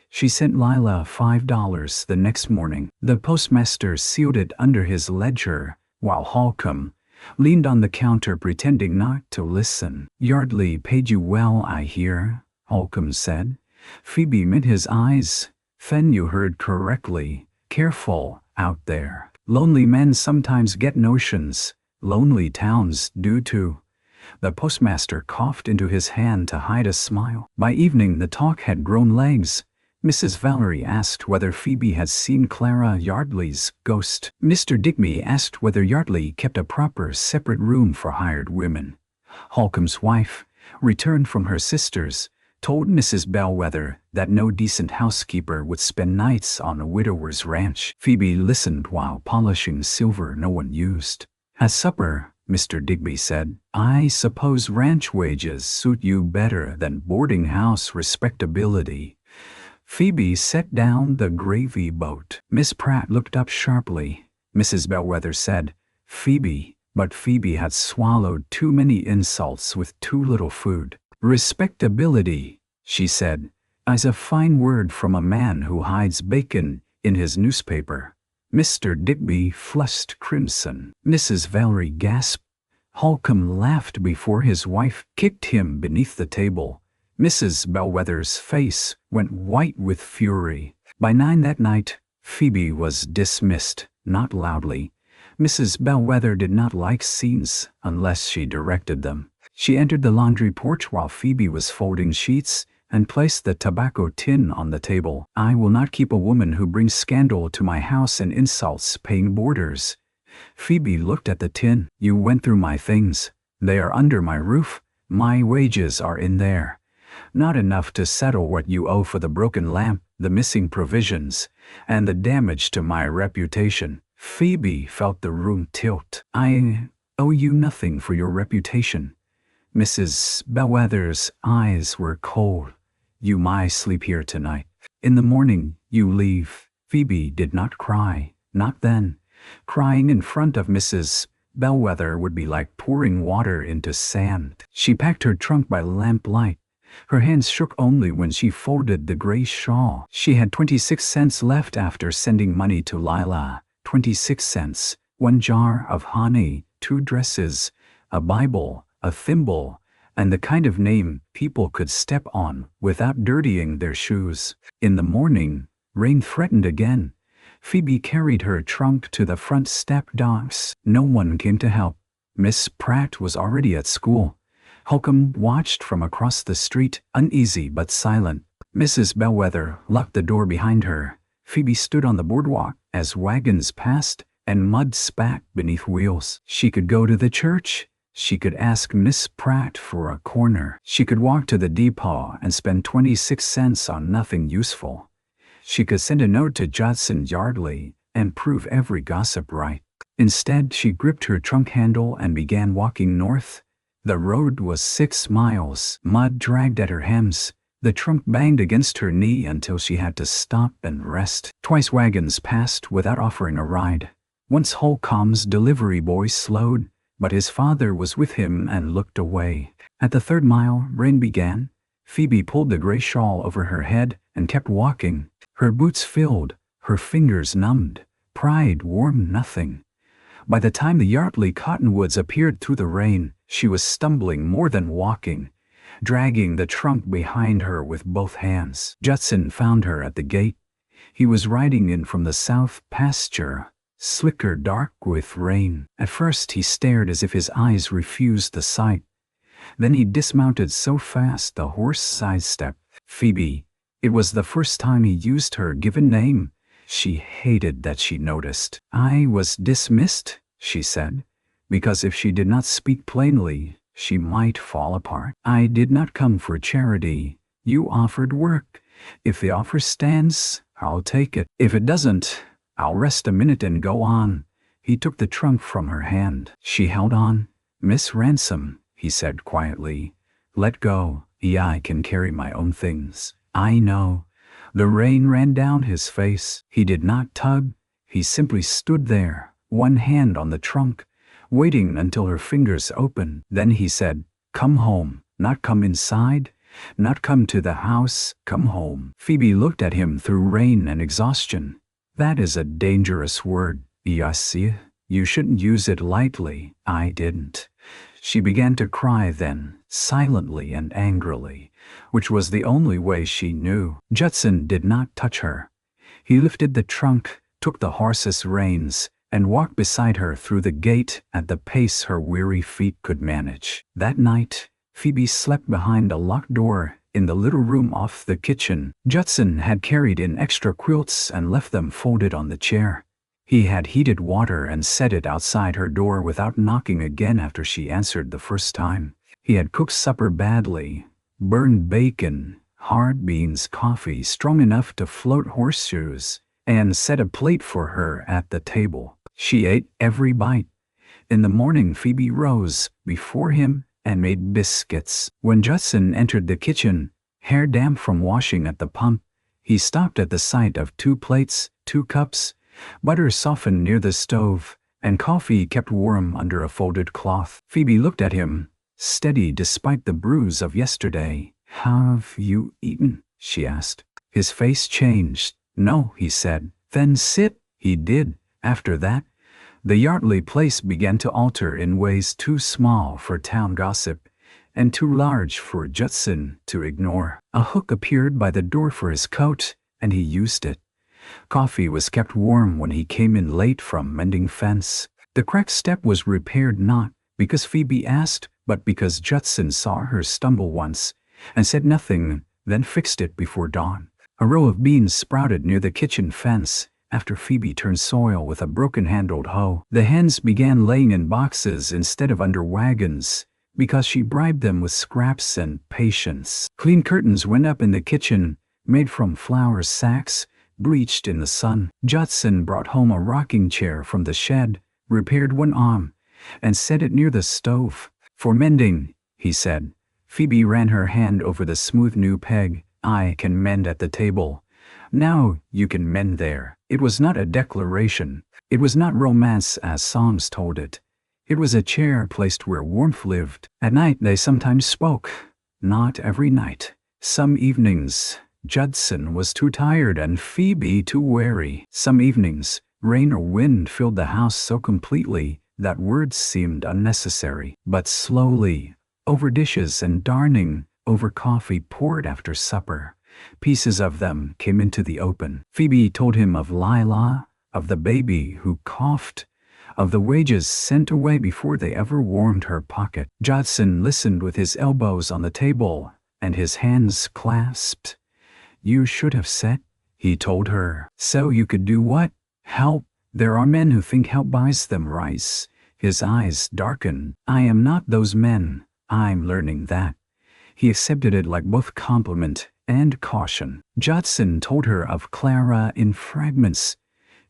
She sent Lila $5 the next morning. The postmaster sealed it under his ledger, while Holcomb leaned on the counter pretending not to listen. "Yardley paid you well, I hear," Holcomb said. Phoebe met his eyes. "Then you heard correctly. Careful out there. Lonely men sometimes get notions. Lonely towns do too." The postmaster coughed into his hand to hide a smile. By evening the talk had grown legs. Mrs. Valerie asked whether Phoebe had seen Clara Yardley's ghost. Mr. Digby asked whether Yardley kept a proper separate room for hired women. Holcomb's wife, returned from her sister's, told Mrs. Bellwether that no decent housekeeper would spend nights on a widower's ranch. Phoebe listened while polishing silver no one used. At supper, Mr. Digby said, "I suppose ranch wages suit you better than boarding house respectability." Phoebe set down the gravy boat. Miss Pratt looked up sharply. Mrs. Bellwether said, "Phoebe," but Phoebe had swallowed too many insults with too little food. "Respectability," she said, "is a fine word from a man who hides bacon in his newspaper." Mr. Digby flushed crimson. Mrs. Valerie gasped. Holcomb laughed before his wife kicked him beneath the table. Mrs. Bellwether's face went white with fury. By 9 that night, Phoebe was dismissed, not loudly. Mrs. Bellwether did not like scenes unless she directed them. She entered the laundry porch while Phoebe was folding sheets, and placed the tobacco tin on the table. I will not keep a woman who brings scandal to my house and insults paying boarders. Phoebe looked at the tin. You went through my things. They are under my roof. My wages are in there. Not enough to settle what you owe for the broken lamp, the missing provisions, and the damage to my reputation. Phoebe felt the room tilt. I owe you nothing for your reputation. Mrs. Bellwether's eyes were cold. You might sleep here tonight. In the morning, you leave. Phoebe did not cry. Not then. Crying in front of Mrs. Bellwether would be like pouring water into sand. She packed her trunk by lamplight. Her hands shook only when she folded the gray shawl. She had 26 cents left after sending money to Lila. 26 cents, 1 jar of honey, 2 dresses, a Bible, a thimble, and the kind of name people could step on without dirtying their shoes. In the morning, rain threatened again. Phoebe carried her trunk to the front steps. No one came to help. Miss Pratt was already at school. Holcomb watched from across the street, uneasy but silent. Mrs. Bellwether locked the door behind her. Phoebe stood on the boardwalk as wagons passed and mud spat beneath wheels. She could go to the church. She could ask Miss Pratt for a corner. She could walk to the depot and spend 26 cents on nothing useful. She could send a note to Judson Yardley and prove every gossip right. Instead, she gripped her trunk handle and began walking north. The road was 6 miles. Mud dragged at her hems. The trunk banged against her knee until she had to stop and rest. Twice wagons passed without offering a ride. Once Holcomb's delivery boy slowed, but his father was with him and looked away. At the 3rd mile, rain began. Phoebe pulled the gray shawl over her head and kept walking. Her boots filled, her fingers numbed. Pride warmed nothing. By the time the Yardley cottonwoods appeared through the rain, she was stumbling more than walking, dragging the trunk behind her with both hands. Judson found her at the gate. He was riding in from the south pasture, slicker dark with rain. At first he stared as if his eyes refused the sight. Then he dismounted so fast the horse sidestepped. Phoebe. It was the first time he used her given name. She hated that she noticed. I was dismissed, she said, because if she did not speak plainly, she might fall apart. I did not come for charity. You offered work. If the offer stands, I'll take it. If it doesn't, I'll rest a minute and go on. He took the trunk from her hand. She held on. Miss Ransom, he said quietly. Let go. I can carry my own things. I know. The rain ran down his face. He did not tug. He simply stood there, one hand on the trunk, waiting until her fingers opened. Then he said, Come home. Not come inside. Not come to the house. Come home. Phoebe looked at him through rain and exhaustion. That is a dangerous word. Yes, you shouldn't use it lightly. I didn't. She began to cry then, silently and angrily, which was the only way she knew. Judson did not touch her. He lifted the trunk, took the horse's reins, and walked beside her through the gate at the pace her weary feet could manage. That night, Phoebe slept behind a locked door in the little room off the kitchen. Judson had carried in extra quilts and left them folded on the chair. He had heated water and set it outside her door without knocking again after she answered the first time. He had cooked supper badly, burned bacon, hard beans, coffee strong enough to float horseshoes, and set a plate for her at the table. She ate every bite. In the morning Phoebe rose before him and made biscuits. When Judson entered the kitchen, hair damp from washing at the pump, he stopped at the sight of 2 plates, 2 cups, butter softened near the stove, and coffee kept warm under a folded cloth. Phoebe looked at him, steady despite the bruise of yesterday. Have you eaten? She asked. His face changed. No, he said. Then sit. He did. After that, the Yardley place began to alter in ways too small for town gossip and too large for Judson to ignore. A hook appeared by the door for his coat, and he used it. Coffee was kept warm when he came in late from mending fence. The cracked step was repaired not because Phoebe asked, but because Judson saw her stumble once and said nothing, then fixed it before dawn. A row of beans sprouted near the kitchen fence after Phoebe turned soil with a broken-handled hoe. The hens began laying in boxes instead of under wagons because she bribed them with scraps and patience. Clean curtains went up in the kitchen, made from flour sacks, bleached in the sun. Judson brought home a rocking chair from the shed, repaired one arm, and set it near the stove. "For mending," he said. Phoebe ran her hand over the smooth new peg. "I can mend at the table. Now you can mend there." It was not a declaration. It was not romance as songs told it. It was a chair placed where warmth lived. At night they sometimes spoke. Not every night. Some evenings, Judson was too tired and Phoebe too weary. Some evenings, rain or wind filled the house so completely that words seemed unnecessary. But slowly, over dishes and darning, over coffee poured after supper, pieces of them came into the open. Phoebe told him of Lila, of the baby who coughed, of the wages sent away before they ever warmed her pocket. Judson listened with his elbows on the table and his hands clasped. "You should have said," he told her. "So you could do what? Help. There are men who think help buys them rice." His eyes darkened. "I am not those men. I'm learning that." He accepted it like both compliment and caution. Judson told her of Clara in fragments.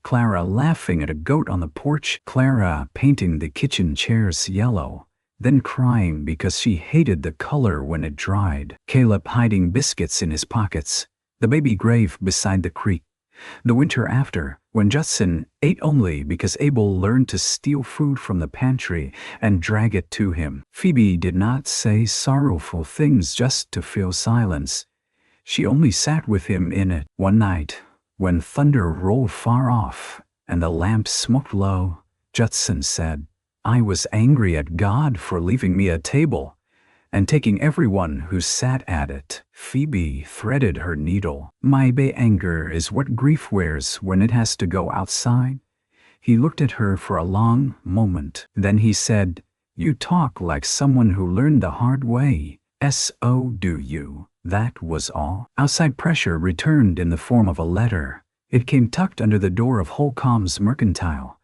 Clara laughing at a goat on the porch, Clara painting the kitchen chairs yellow, then crying because she hated the color when it dried, Caleb hiding biscuits in his pockets, the baby grave beside the creek. The winter after, when Judson ate only because Abel learned to steal food from the pantry and drag it to him. Phoebe did not say sorrowful things just to fill silence. She only sat with him in it. One night, when thunder rolled far off and the lamp smoked low, Judson said, "I was angry at God for leaving me a table and taking everyone who sat at it." Phoebe threaded her needle. "My anger is what grief wears when it has to go outside." He looked at her for a long moment. Then he said, "You talk like someone who learned the hard way. So do you." That was all. Outside pressure returned in the form of a letter. It came tucked under the door of Holcomb's Mercantile,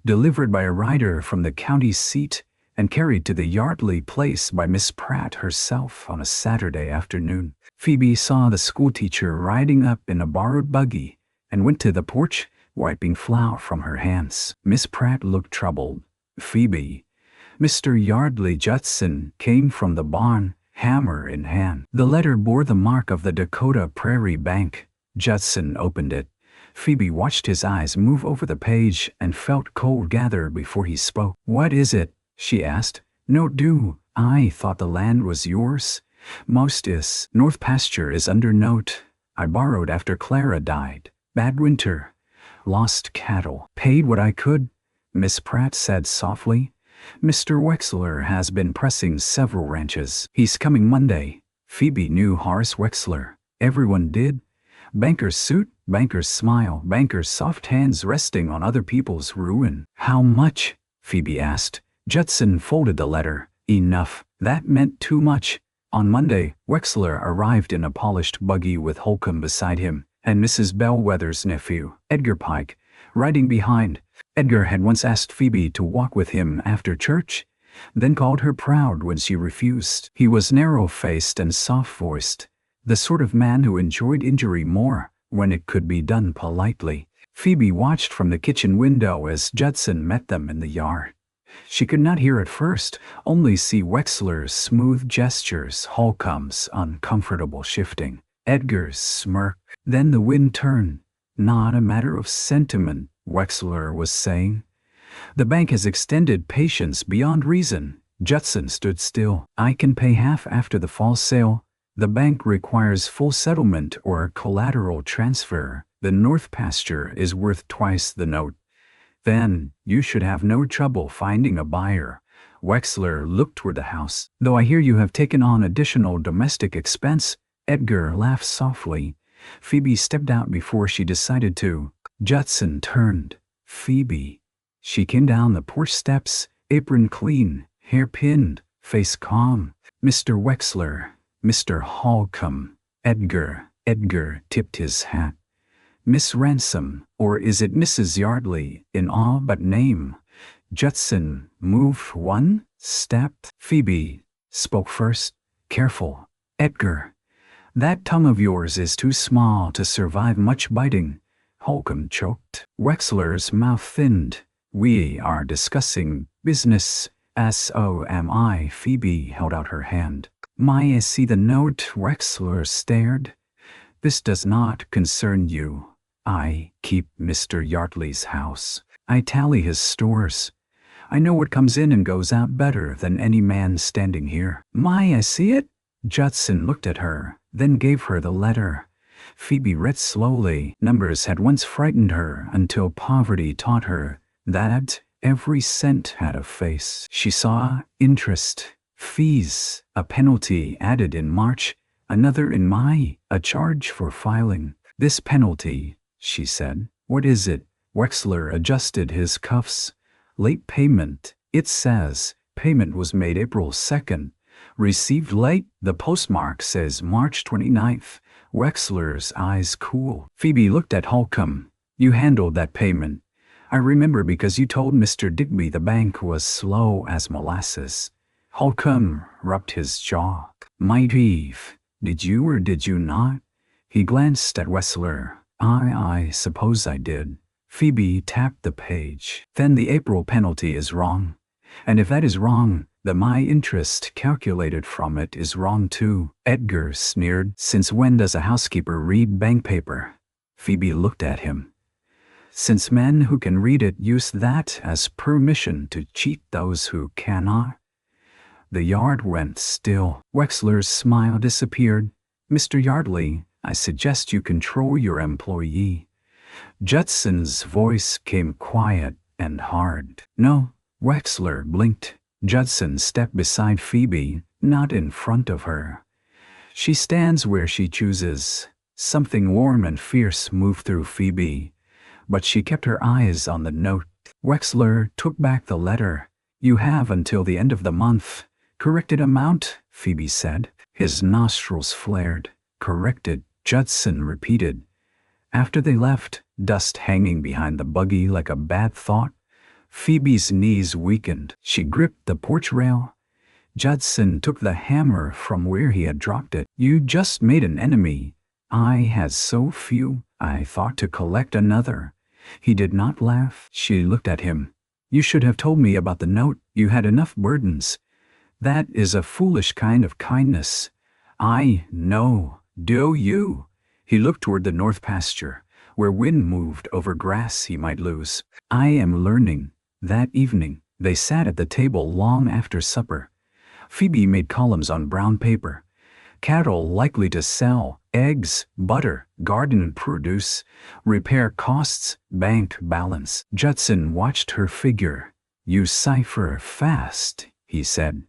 delivered by a rider from the county seat and carried to the Yardley place by Miss Pratt herself on a Saturday afternoon. Phoebe saw the schoolteacher riding up in a borrowed buggy and went to the porch, wiping flour from her hands. Miss Pratt looked troubled. "Phoebe." Mr. Yardley Judson came from the barn, hammer in hand. The letter bore the mark of the Dakota Prairie Bank. Judson opened it. Phoebe watched his eyes move over the page and felt cold gather before he spoke. "What is it?" she asked. "No, do. I thought the land was yours." "Most is. North pasture is under note. I borrowed after Clara died. Bad winter. Lost cattle. Paid what I could," Miss Pratt said softly. "Mr. Wexler has been pressing several ranches. He's coming Monday." Phoebe knew Horace Wexler. Everyone did. Banker's suit, banker's smile, banker's soft hands resting on other people's ruin. "How much?" Phoebe asked. Judson folded the letter. "Enough." That meant too much. On Monday, Wexler arrived in a polished buggy with Holcomb beside him, and Mrs. Bellwether's nephew, Edgar Pike, riding behind. Edgar had once asked Phoebe to walk with him after church, then called her proud when she refused. He was narrow-faced and soft-voiced, the sort of man who enjoyed injury more when it could be done politely. Phoebe watched from the kitchen window as Judson met them in the yard. She could not hear at first, only see Wexler's smooth gestures, Holcomb's uncomfortable shifting, Edgar's smirk. Then the wind turned. "Not a matter of sentiment," Wexler was saying. "The bank has extended patience beyond reason." Judson stood still. "I can pay half after the fall sale. The bank requires full settlement or collateral transfer. The north pasture is worth twice the note." "Then you should have no trouble finding a buyer." Wexler looked toward the house. "Though I hear you have taken on additional domestic expense." Edgar laughed softly. Phoebe stepped out before she decided to. Judson turned. "Phoebe." She came down the porch steps, apron clean, hair pinned, face calm. "Mr. Wexler, Mr. Holcomb." Edgar tipped his hat. Miss Ransom, or is it Mrs. Yardley, in all but name? Judson moved one step. Phoebe spoke first. Careful, Edgar. That tongue of yours is too small to survive much biting. Holcomb choked. Wexler's mouth thinned. We are discussing business. So am I. Phoebe held out her hand. May I see the note? Wexler stared. This does not concern you. I keep Mr. Yardley's house. I tally his stores. I know what comes in and goes out better than any man standing here. May I see it? Judson looked at her, then gave her the letter. Phoebe read slowly. Numbers had once frightened her until poverty taught her that every cent had a face. She saw interest, fees, a penalty added in March, another in May, a charge for filing. This penalty, she said. What is it? Wexler adjusted his cuffs. Late payment. It says payment was made April 2nd. Received late. The postmark says March 29th. Wexler's eyes cooled. Phoebe looked at Holcomb. You handled that payment. I remember because you told Mr. Digby the bank was slow as molasses. Holcomb rubbed his jaw. Might Eve, did you or did you not? He glanced at Wexler. I suppose I did. Phoebe tapped the page. Then the April penalty is wrong. And if that is wrong, the May interest calculated from it is wrong too. Edgar sneered. Since when does a housekeeper read bank paper? Phoebe looked at him. Since men who can read it use that as permission to cheat those who cannot. The yard went still. Wexler's smile disappeared. Mr. Yardley, I suggest you control your employee. Judson's voice came quiet and hard. No, Wexler blinked. Judson stepped beside Phoebe, not in front of her. She stands where she chooses. Something warm and fierce moved through Phoebe, but she kept her eyes on the note. Wexler took back the letter. You have until the end of the month. Corrected amount, Phoebe said. His nostrils flared. Corrected, Judson repeated. After they left, dust hanging behind the buggy like a bad thought, Phoebe's knees weakened. She gripped the porch rail. Judson took the hammer from where he had dropped it. You just made an enemy. I had so few, I thought to collect another. He did not laugh. She looked at him. You should have told me about the note. You had enough burdens. That is a foolish kind of kindness. I know. Do you? He looked toward the north pasture, where wind moved over grass he might lose. I am learning. That evening, they sat at the table long after supper. Phoebe made columns on brown paper. Cattle likely to sell, eggs, butter, garden produce, repair costs, bank balance. Judson watched her figure. You cipher fast, he said.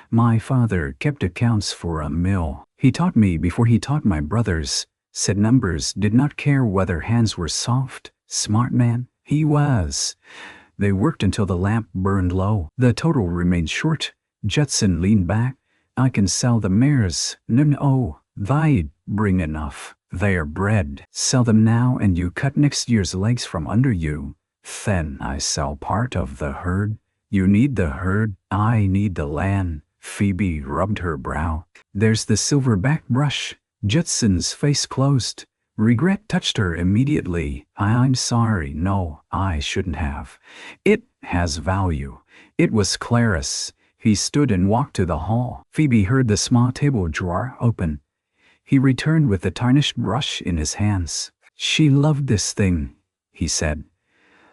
My father kept accounts for a mill. He taught me before he taught my brothers. Said numbers did not care whether hands were soft. Smart man, he was. They worked until the lamp burned low. The total remained short. Judson leaned back. I can sell the mares. No, they'd bring enough. They are bred. Sell them now and you cut next year's legs from under you. Then I sell part of the herd. You need the herd. I need the land. Phoebe rubbed her brow. There's the silverback brush. Judson's face closed. Regret touched her immediately. I'm sorry. No, I shouldn't have. It has value. It was Clarice. He stood and walked to the hall. Phoebe heard the small table drawer open. He returned with the tarnished brush in his hands. She loved this thing, he said.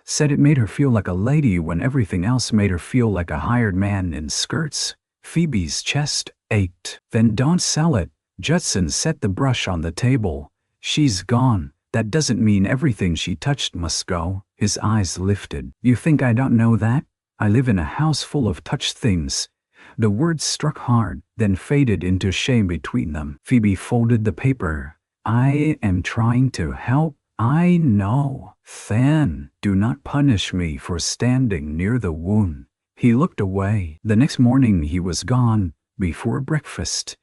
Said it made her feel like a lady when everything else made her feel like a hired man in skirts. Phoebe's chest ached. Then don't sell it. Judson set the brush on the table. She's gone. That doesn't mean everything she touched must go. His eyes lifted. You think I don't know that? I live in a house full of touched things. The words struck hard, then faded into shame between them. Phoebe folded the paper. I am trying to help. I know. Then, do not punish me for standing near the wound. He looked away. The next morning he was gone, before breakfast.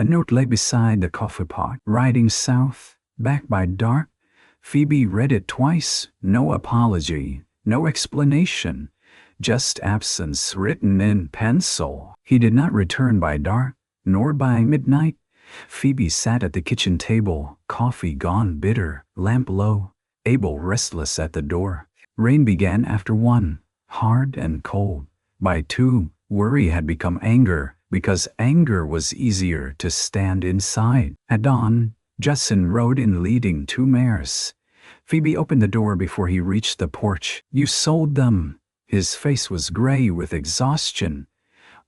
A note lay beside the coffee pot. Riding south, back by dark. Phoebe read it twice. No apology, no explanation, just absence written in pencil. He did not return by dark, nor by midnight. Phoebe sat at the kitchen table, coffee gone bitter, lamp low, Abel restless at the door. Rain began after 1, hard and cold. By 2, worry had become anger, because anger was easier to stand inside. At dawn, Judson rode in leading 2 mares. Phoebe opened the door before he reached the porch. "You sold them." His face was gray with exhaustion.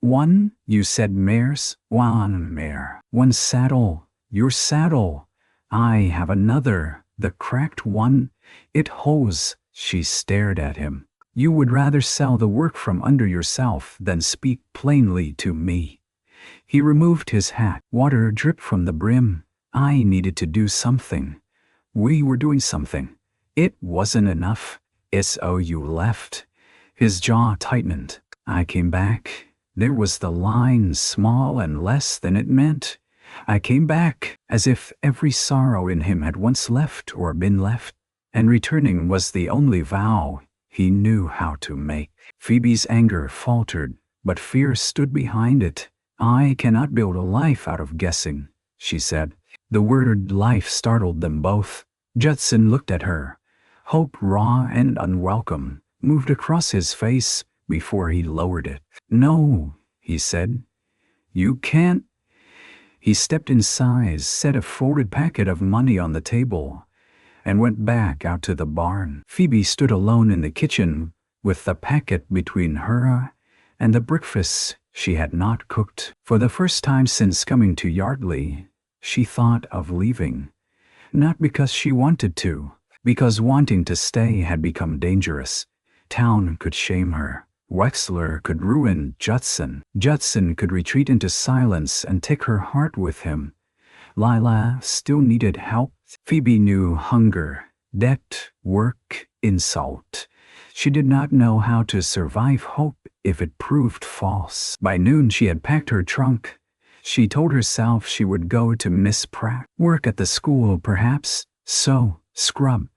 "1, you said mares?" "1 mare. 1 saddle." "Your saddle." "I have another, the cracked one. It holds." She stared at him. "You would rather sell the work from under yourself than speak plainly to me." He removed his hat. Water dripped from the brim. "I needed to do something. We were doing something. It wasn't enough. So you left." His jaw tightened. "I came back." There was the line, small and less than it meant. "I came back," as if every sorrow in him had once left or been left, and returning was the only vow he knew how to make. Phoebe's anger faltered, but fear stood behind it. "I cannot build a life out of guessing," she said. The word life startled them both. Judson looked at her. Hope, raw and unwelcome, moved across his face before he lowered it. "No," he said. "You can't." He stepped inside, set a folded packet of money on the table, and went back out to the barn. Phoebe stood alone in the kitchen with the packet between her and the breakfast she had not cooked. For the first time since coming to Yardley, she thought of leaving. Not because she wanted to, because wanting to stay had become dangerous. Town could shame her. Wexler could ruin Judson. Judson could retreat into silence and take her heart with him. Lila still needed help. Phoebe knew hunger, debt, work, insult. She did not know how to survive hope if it proved false. By noon she had packed her trunk. She told herself she would go to Miss Pratt, work at the school perhaps, sew, scrub,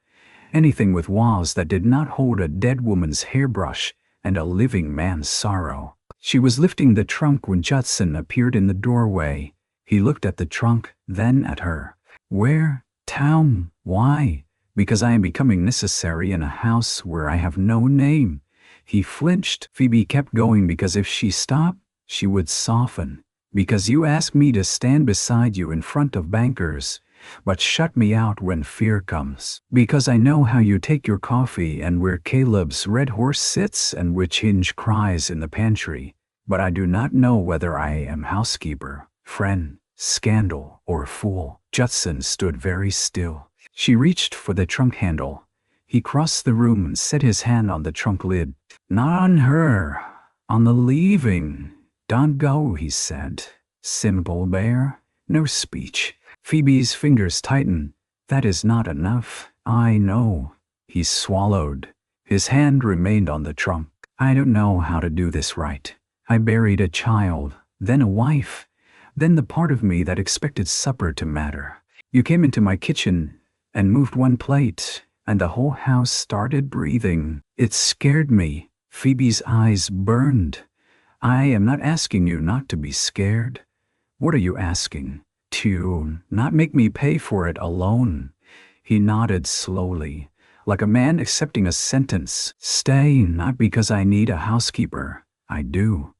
anything with walls that did not hold a dead woman's hairbrush and a living man's sorrow. She was lifting the trunk when Judson appeared in the doorway. He looked at the trunk, then at her. "Where? Town. Why?" "Because I am becoming necessary in a house where I have no name." He flinched. Phoebe kept going because if she stopped, she would soften. "Because you asked me to stand beside you in front of bankers, but shut me out when fear comes. Because I know how you take your coffee and where Caleb's red horse sits and which Hinge cries in the pantry. But I do not know whether I am housekeeper, friend, scandal, or fool." Judson stood very still. She reached for the trunk handle. He crossed the room and set his hand on the trunk lid. "Not on her, on the leaving." "Don't go," he said. Simple bear, no speech. Phoebe's fingers tightened. "That is not enough." "I know." He swallowed. His hand remained on the trunk. "I don't know how to do this right. I buried a child, then a wife, then the part of me that expected supper to matter. You came into my kitchen and moved 1 plate, and the whole house started breathing. It scared me." Phoebe's eyes burned. "I am not asking you not to be scared." "What are you asking?" "To not make me pay for it alone." He nodded slowly, like a man accepting a sentence. "Stay, not because I need a housekeeper. I do.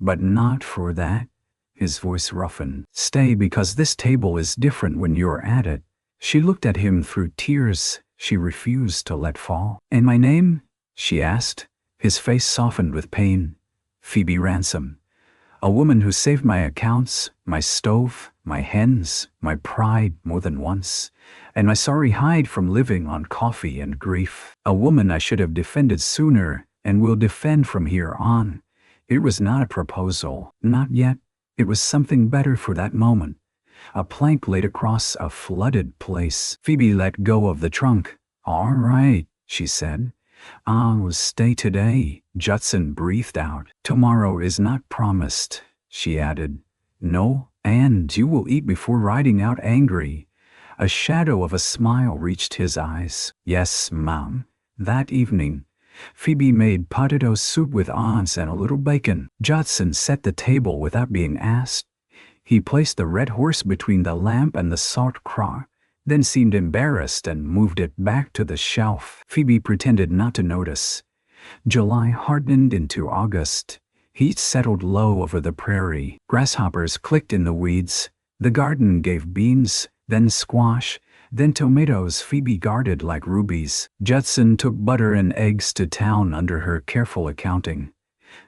But not for that." His voice roughened. "Stay because this table is different when you're at it." She looked at him through tears she refused to let fall. "And my name?" she asked. His face softened with pain. "Phoebe Ransom. A woman who saved my accounts, my stove, my hens, my pride more than once, and my sorry hide from living on coffee and grief. A woman I should have defended sooner and will defend from here on." It was not a proposal, not yet. It was something better for that moment. A plank laid across a flooded place. Phoebe let go of the trunk. "All right," she said. "I'll stay today." Judson breathed out. "Tomorrow is not promised," she added. "No, And you will eat before riding out angry. A shadow of a smile reached his eyes. Yes, Mom. That evening, Phoebe made potato soup with onions and a little bacon. Judson set the table without being asked. He placed the red horse between the lamp and the salt crock, then seemed embarrassed and moved it back to the shelf. Phoebe pretended not to notice. July hardened into August. Heat settled low over the prairie. Grasshoppers clicked in the weeds. The garden gave beans, then squash, then tomatoes Phoebe guarded like rubies. Judson took butter and eggs to town under her careful accounting.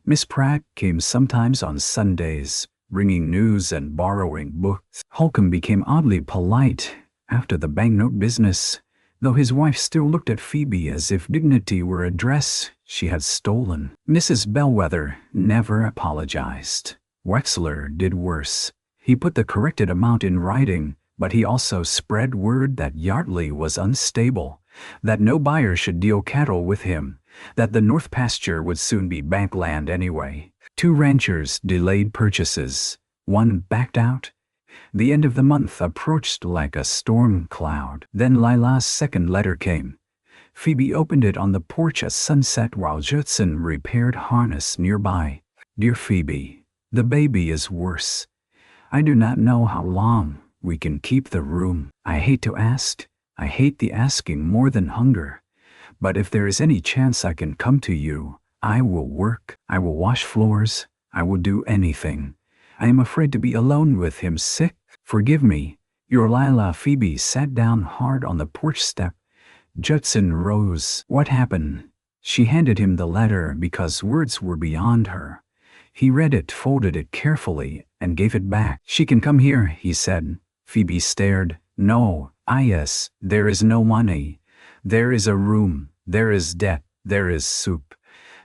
Miss Pratt came sometimes on Sundays, bringing news and borrowing books. Holcomb became oddly polite after the banknote business, though his wife still looked at Phoebe as if dignity were a dress she had stolen. Mrs. Bellwether never apologized. Wexler did worse. He put the corrected amount in writing, but he also spread word that Yardley was unstable, that no buyer should deal cattle with him, that the north pasture would soon be bank land anyway. 2 ranchers delayed purchases. 1 backed out. The end of the month approached like a storm cloud. Then Lila's second letter came. Phoebe opened it on the porch at sunset while Judson repaired harness nearby. Dear Phoebe, the baby is worse. I do not know how long we can keep the room. I hate to ask. I hate the asking more than hunger. But if there is any chance I can come to you, I will work. I will wash floors. I will do anything. I am afraid to be alone with him sick. Forgive me. Your Lila. Phoebe sat down hard on the porch step. Judson rose. What happened? She handed him the letter because words were beyond her. He read it, folded it carefully, and gave it back. She can come here, he said. Phoebe stared. No, yes, there is no money. There is a room. There is debt. There is soup.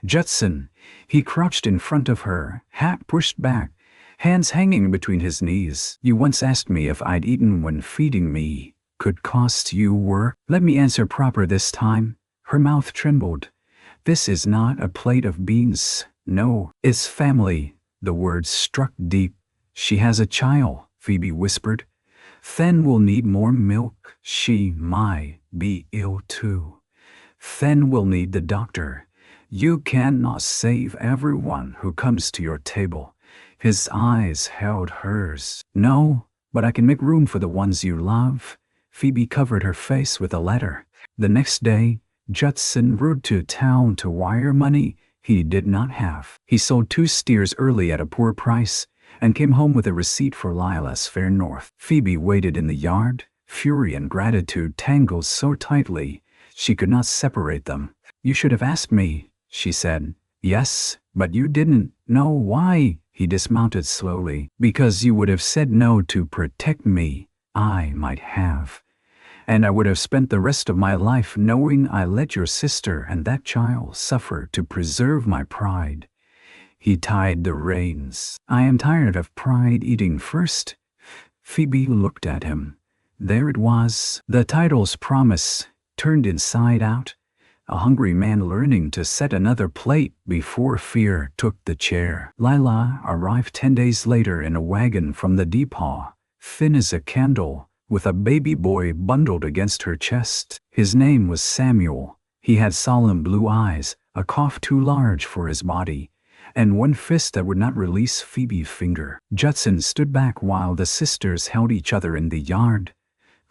Judson. He crouched in front of her, hat pushed back, hands hanging between his knees. You once asked me if I'd eaten when feeding me could cost you work. Let me answer proper this time. Her mouth trembled. This is not a plate of beans. No, it's family. The words struck deep. She has a child, Phoebe whispered. Then we'll need more milk. She might be ill too. Then we'll need the doctor. You cannot save everyone who comes to your table. His eyes held hers. No, but I can make room for the ones you love. Phoebe covered her face with a letter. The next day, Judson rode to town to wire money he did not have. He sold 2 steers early at a poor price and came home with a receipt for Lila's fare north. Phoebe waited in the yard. Fury and gratitude tangled so tightly she could not separate them. You should have asked me, she said. Yes, but you didn't. No, why? He dismounted slowly. Because you would have said no to protect me. I might have. And I would have spent the rest of my life knowing I let your sister and that child suffer to preserve my pride. He tied the reins. I am tired of pride eating first. Phoebe looked at him. There it was, the title's promise, turned inside out. A hungry man learning to set another plate before fear took the chair. Lila arrived 10 days later in a wagon from the depot, thin as a candle, with a baby boy bundled against her chest. His name was Samuel. He had solemn blue eyes, a cough too large for his body, and one fist that would not release Phoebe's finger. Judson stood back while the sisters held each other in the yard.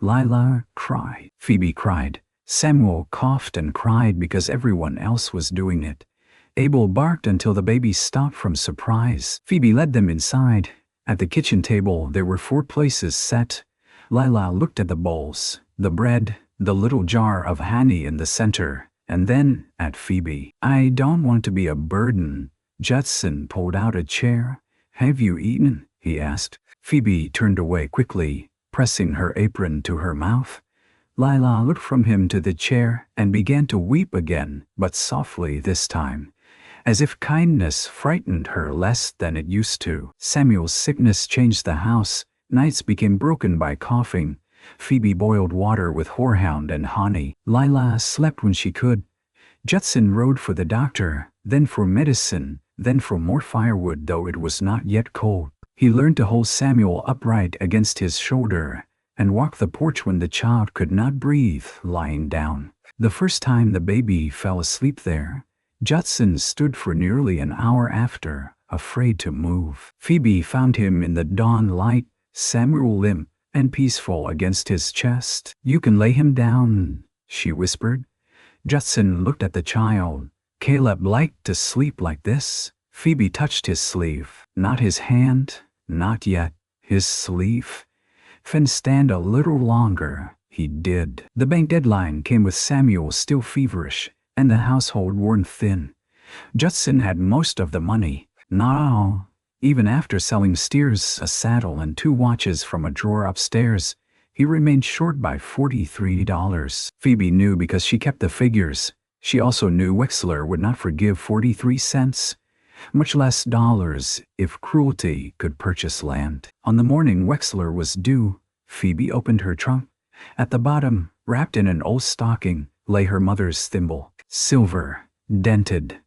Lila cried. Phoebe cried. Samuel coughed and cried because everyone else was doing it. Abel barked until the baby stopped from surprise. Phoebe led them inside. At the kitchen table there were 4 places set. Lila looked at the bowls, the bread, the little jar of honey in the center, and then at Phoebe. I don't want to be a burden. Judson pulled out a chair. Have you eaten? He asked. Phoebe turned away quickly, pressing her apron to her mouth. Lila looked from him to the chair and began to weep again, but softly this time, as if kindness frightened her less than it used to. Samuel's sickness changed the house. Nights became broken by coughing. Phoebe boiled water with horehound and honey. Lila slept when she could. Judson rode for the doctor, then for medicine, then for more firewood, though it was not yet cold. He learned to hold Samuel upright against his shoulder and walk the porch when the child could not breathe lying down. The first time the baby fell asleep there, Judson stood for nearly an hour after, afraid to move. Phoebe found him in the dawn light, Samuel limp and peaceful against his chest. "You can lay him down," she whispered. Judson looked at the child. "Caleb liked to sleep like this." Phoebe touched his sleeve. Not his hand, not yet. His sleeve. "Then stand a little longer." He did. The bank deadline came with Samuel still feverish and the household worn thin. Judson had most of the money. Not all. Even after selling Steers a saddle and 2 watches from a drawer upstairs, he remained short by $43. Phoebe knew because she kept the figures. She also knew Wexler would not forgive 43 cents, much less dollars, if cruelty could purchase land. On the morning Wexler was due, Phoebe opened her trunk. At the bottom, wrapped in an old stocking, lay her mother's thimble. Silver, dented,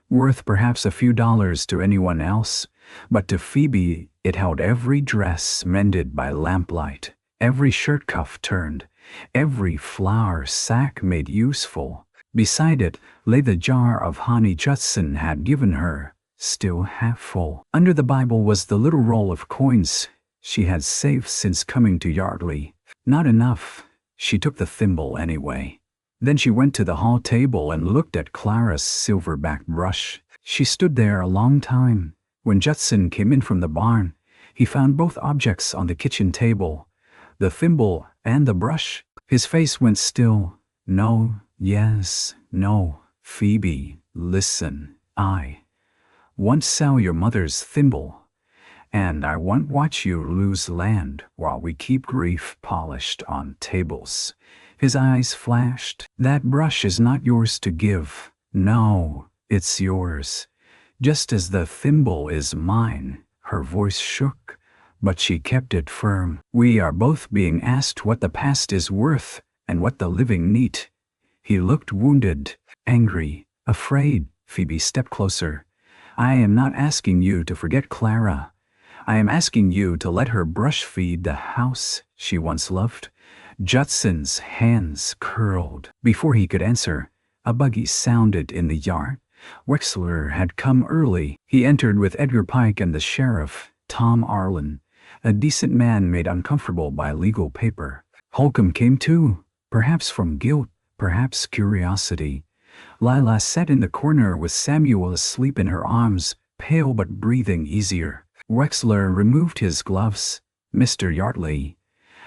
worth perhaps a few dollars to anyone else, but to Phoebe it held every dress mended by lamplight, every shirt cuff turned, every flour sack made useful. Beside it lay the jar of honey Judson had given her, still half full. Under the Bible was the little roll of coins she had saved since coming to Yardley. Not enough. She took the thimble anyway. Then she went to the hall table and looked at Clara's silverback brush. She stood there a long time. When Judson came in from the barn, he found both objects on the kitchen table, the thimble and the brush. His face went still. "No, yes, no. Phoebe, listen. I won't sell your mother's thimble, and I won't watch you lose land while we keep grief polished on tables." His eyes flashed. "That brush is not yours to give. No, it's yours. Just as the thimble is mine." Her voice shook, but she kept it firm. "We are both being asked what the past is worth and what the living need." He looked wounded, angry, afraid. Phoebe stepped closer. "I am not asking you to forget Clara. I am asking you to let her brush feed the house she once loved." Judson's hands curled. Before he could answer, a buggy sounded in the yard. Wexler had come early. He entered with Edgar Pike and the sheriff, Tom Arlen, a decent man made uncomfortable by legal paper. Holcomb came too, perhaps from guilt, perhaps curiosity. Lila sat in the corner with Samuel asleep in her arms, pale but breathing easier. Wexler removed his gloves. "Mr. Yardley,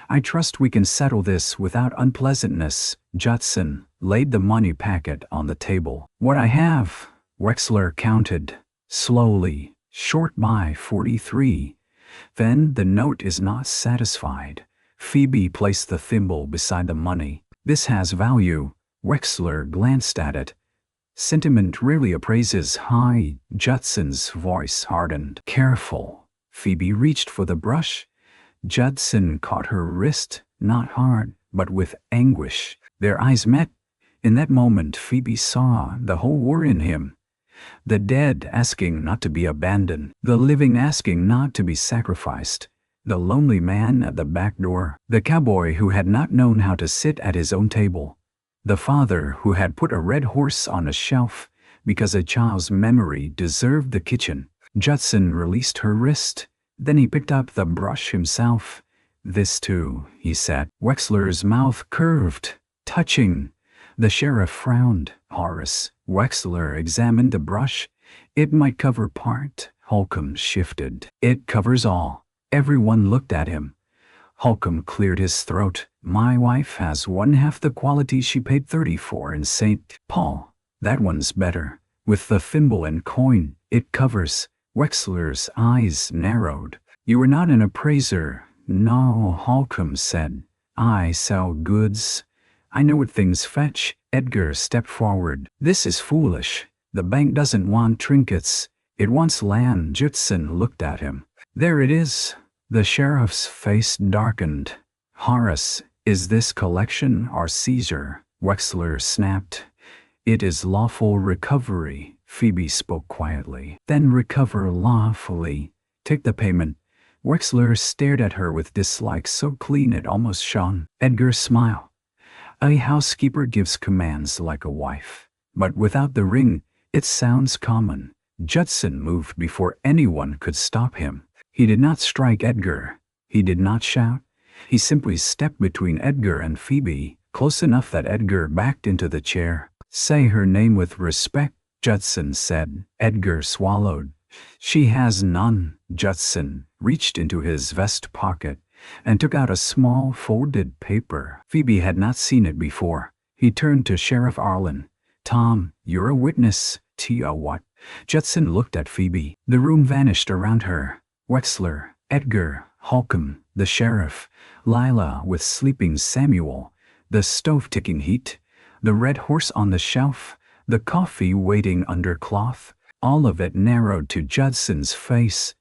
I trust we can settle this without unpleasantness." Judson laid the money packet on the table. "What I have," Wexler counted, slowly, short by 43. "Then the note is not satisfied." Phoebe placed the thimble beside the money. "This has value." Wexler glanced at it. "Sentiment rarely appraises high." Judson's voice hardened. "Careful." Phoebe reached for the brush. Judson caught her wrist, not hard, but with anguish. Their eyes met. In that moment Phoebe saw the whole war in him. The dead asking not to be abandoned, the living asking not to be sacrificed, the lonely man at the back door, the cowboy who had not known how to sit at his own table, the father who had put a red horse on a shelf because a child's memory deserved the kitchen. Judson released her wrist. Then he picked up the brush himself. "This too," he said. Wexler's mouth curved, touching. The sheriff frowned. "Horace." Wexler examined the brush. "It might cover part." Holcomb shifted. "It covers all." Everyone looked at him. Holcomb cleared his throat. "My wife has 1/2 the quality she paid 30 for in St. Paul. That one's better. With the thimble and coin, it covers." Wexler's eyes narrowed. "You are not an appraiser." "No," Holcomb said. "I sell goods. I know what things fetch." Edgar stepped forward. "This is foolish. The bank doesn't want trinkets. It wants land." Judson looked at him. "There it is." The sheriff's face darkened. "Horace, is this collection or seizure?" Wexler snapped. "It is lawful recovery." Phoebe spoke quietly. "Then recover lawfully. Take the payment. Wexler stared at her with dislike so clean it almost shone. Edgar smiled. A housekeeper gives commands like a wife. But without the ring, it sounds common. Judson moved before anyone could stop him. He did not strike Edgar. He did not shout. He simply stepped between Edgar and Phoebe, close enough that Edgar backed into the chair. Say her name with respect, Judson said. Edgar swallowed. She has none. Judson reached into his vest pocket and took out a small folded paper. Phoebe had not seen it before. He turned to Sheriff Arlen. Tom, you're a witness. Tia what? Judson looked at Phoebe. The room vanished around her. Wexler, Edgar, Holcomb, the sheriff, Lila with sleeping Samuel, the stove ticking heat, the red horse on the shelf, the coffee waiting under cloth, all of it narrowed to Judson's face.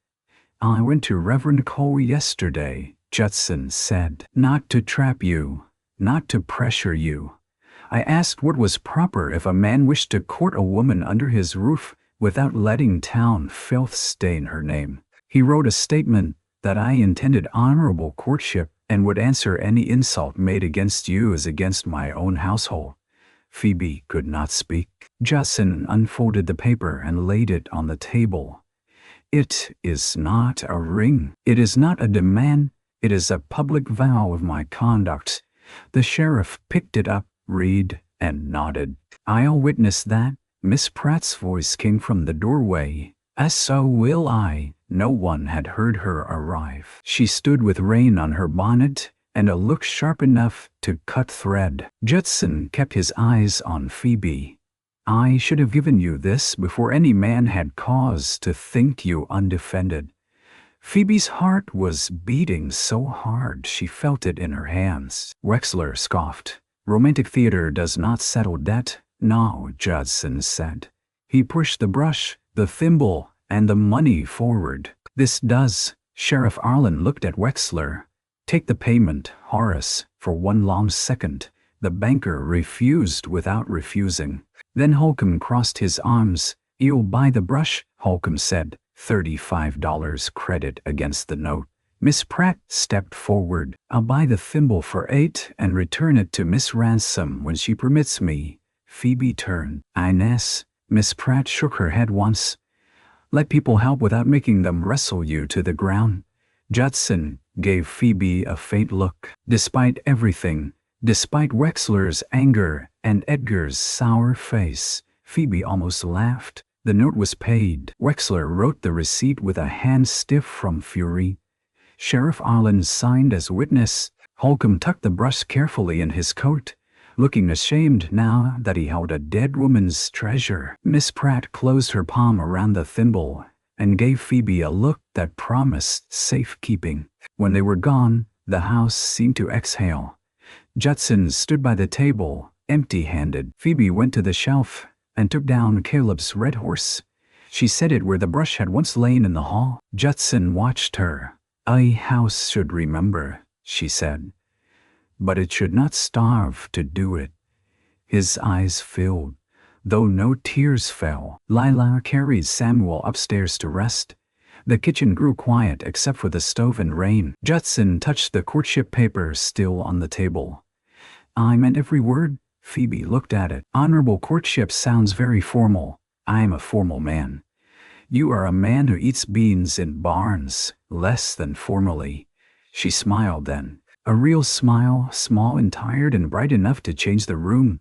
I went to Reverend Cole yesterday, Judson said. Not to trap you, not to pressure you. I asked what was proper if a man wished to court a woman under his roof without letting town filth stain her name. He wrote a statement that I intended honorable courtship and would answer any insult made against you as against my own household. Phoebe could not speak. Judson unfolded the paper and laid it on the table. It is not a ring. It is not a demand. It is a public vow of my conduct. The sheriff picked it up, read, and nodded. I'll witness that. Miss Pratt's voice came from the doorway. As so will I. No one had heard her arrive. She stood with rain on her bonnet and a look sharp enough to cut thread. Judson kept his eyes on Phoebe. I should have given you this before any man had cause to think you undefended. Phoebe's heart was beating so hard she felt it in her hands. Wexler scoffed. Romantic theater does not settle debt. No, Judson said. He pushed the brush, the thimble, and the money forward. This does. Sheriff Arlen looked at Wexler. Take the payment, Horace. For one long second, the banker refused without refusing. Then Holcomb crossed his arms. You'll buy the brush, Holcomb said. $35 credit against the note. Miss Pratt stepped forward. I'll buy the thimble for $8 and return it to Miss Ransom when she permits me. Phoebe turned. Inez. Miss Pratt shook her head once. Let people help without making them wrestle you to the ground. Judson gave Phoebe a faint look. Despite everything, despite Wexler's anger and Edgar's sour face, Phoebe almost laughed. The note was paid. Wexler wrote the receipt with a hand stiff from fury. Sheriff Arlen signed as witness. Holcomb tucked the brush carefully in his coat, looking ashamed now that he held a dead woman's treasure. Miss Pratt closed her palm around the thimble and gave Phoebe a look that promised safekeeping. When they were gone, the house seemed to exhale. Judson stood by the table, empty-handed. Phoebe went to the shelf and took down Caleb's red horse. She set it where the brush had once lain in the hall. Judson watched her. A house should remember, she said, but it should not starve to do it. His eyes filled, though no tears fell. Lila carried Samuel upstairs to rest. The kitchen grew quiet except for the stove and rain. Judson touched the courtship paper still on the table. I meant every word. Phoebe looked at it. Honorable courtship sounds very formal. I am a formal man. You are a man who eats beans in barns, less than formally. She smiled then. A real smile, small and tired and bright enough to change the room.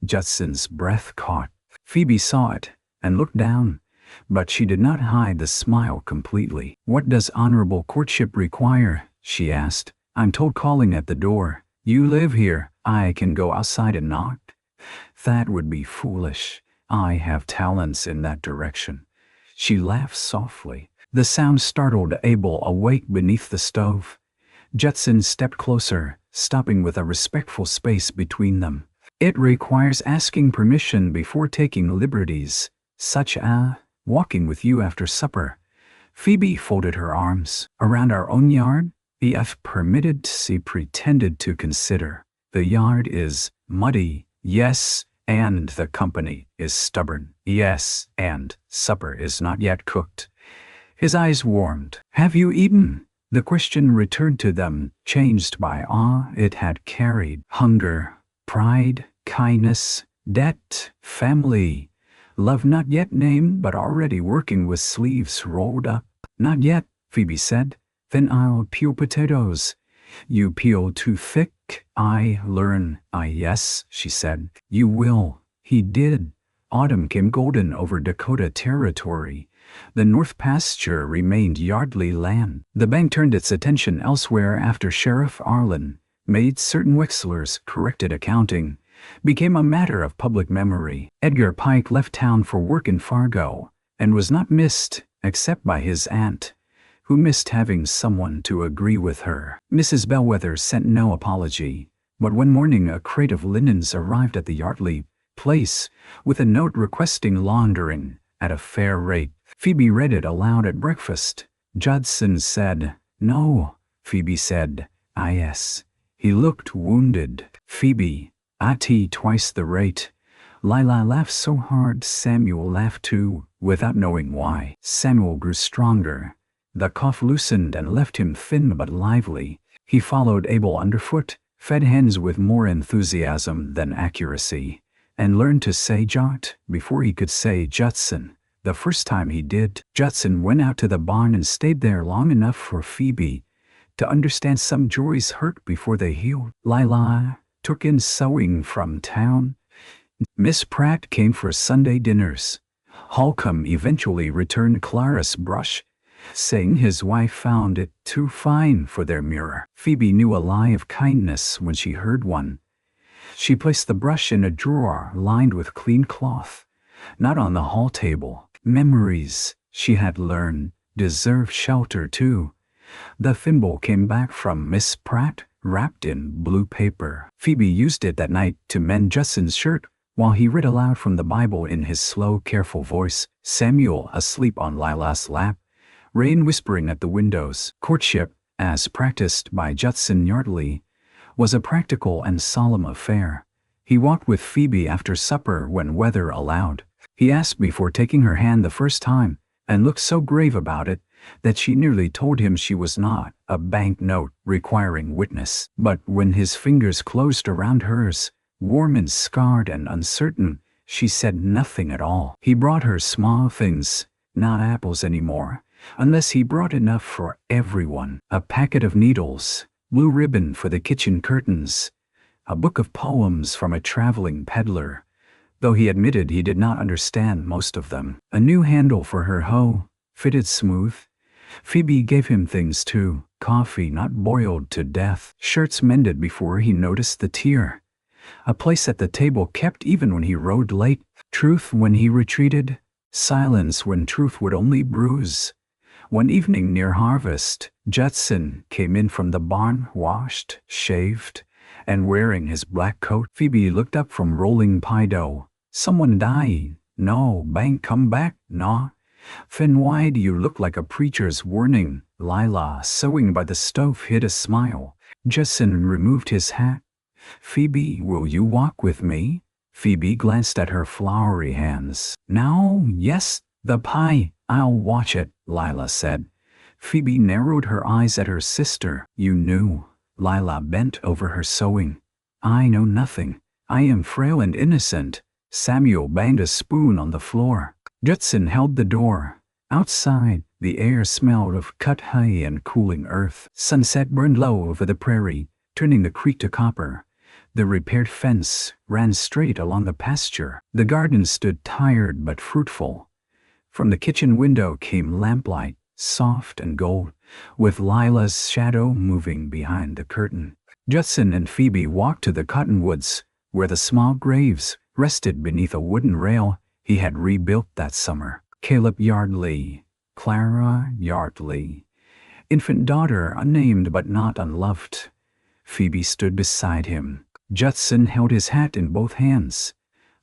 Judson's breath caught. Phoebe saw it and looked down, but she did not hide the smile completely. What does honorable courtship require? She asked. I'm told calling at the door. You live here. I can go outside and knock. That would be foolish. I have talents in that direction. She laughed softly. The sound startled Abel awake beneath the stove. Judson stepped closer, stopping with a respectful space between them. It requires asking permission before taking liberties, such as walking with you after supper. Phoebe folded her arms. Around our own yard? If permitted, she pretended to consider. The yard is muddy, yes, and the company is stubborn, yes, and supper is not yet cooked. His eyes warmed. "Have you eaten?" The question returned to them, changed by awe it had carried. Hunger, pride, kindness, debt, family, love not yet named but already working with sleeves rolled up. "Not yet," Phoebe said. "Then I'll peel potatoes." "You peel too thick." "I learn." Yes," she said. "You will." He did. Autumn came golden over Dakota Territory. The North pasture remained Yardley land. The bank turned its attention elsewhere after Sheriff Arlen made certain Wexlers corrected accounting, became a matter of public memory. Edgar Pike left town for work in Fargo, and was not missed, except by his aunt, who missed having someone to agree with her. Mrs. Bellwether sent no apology, but one morning a crate of linens arrived at the Yardley place, with a note requesting laundering at a fair rate. Phoebe read it aloud at breakfast. Judson said, "No." Phoebe said, "Yes." He looked wounded. Phoebe, "Ati twice the rate." Lila laughed so hard Samuel laughed too, without knowing why. Samuel grew stronger. The cough loosened and left him thin but lively. He followed Abel underfoot, fed hens with more enthusiasm than accuracy, and learned to say Jot before he could say Judson. The first time he did, Judson went out to the barn and stayed there long enough for Phoebe to understand some joys hurt before they healed. Lila took in sewing from town. Miss Pratt came for Sunday dinners. Holcomb eventually returned Clara's brush, saying his wife found it too fine for their mirror. Phoebe knew a lie of kindness when she heard one. She placed the brush in a drawer lined with clean cloth, not on the hall table. Memories, she had learned, deserve shelter too. The thimble came back from Miss Pratt, wrapped in blue paper. Phoebe used it that night to mend Judson's shirt while he read aloud from the Bible in his slow, careful voice, Samuel asleep on Lila's lap, rain whispering at the windows. Courtship, as practiced by Judson Yardley, was a practical and solemn affair. He walked with Phoebe after supper when weather allowed. He asked before taking her hand the first time, and looked so grave about it that she nearly told him she was not a bank note requiring witness. But when his fingers closed around hers, warm and scarred and uncertain, she said nothing at all. He brought her small things, not apples anymore, unless he brought enough for everyone. A packet of needles, blue ribbon for the kitchen curtains, a book of poems from a traveling peddler, though he admitted he did not understand most of them. A new handle for her hoe, fitted smooth. Phoebe gave him things too, coffee not boiled to death, shirts mended before he noticed the tear, a place at the table kept even when he rode late, truth when he retreated, silence when truth would only bruise. One evening near harvest, Judson came in from the barn, washed, shaved, and wearing his black coat. Phoebe looked up from rolling pie dough. "Someone died." "No." "Bank come back." "No." "Then why do you look like a preacher's warning?" Lila, sewing by the stove, hid a smile. Judson removed his hat. "Phoebe, will you walk with me?" Phoebe glanced at her floury hands. "Now, yes, the pie. I'll watch it," Lila said. Phoebe narrowed her eyes at her sister. "You knew." Lila bent over her sewing. "I know nothing. I am frail and innocent." Samuel banged a spoon on the floor. Judson held the door. Outside, the air smelled of cut hay and cooling earth. Sunset burned low over the prairie, turning the creek to copper. The repaired fence ran straight along the pasture. The garden stood tired but fruitful. From the kitchen window came lamplight, soft and gold, with Lila's shadow moving behind the curtain. Judson and Phoebe walked to the cottonwoods, where the small graves rested beneath a wooden rail he had rebuilt that summer. Caleb Yardley, Clara Yardley, infant daughter unnamed but not unloved. Phoebe stood beside him. Judson held his hat in both hands.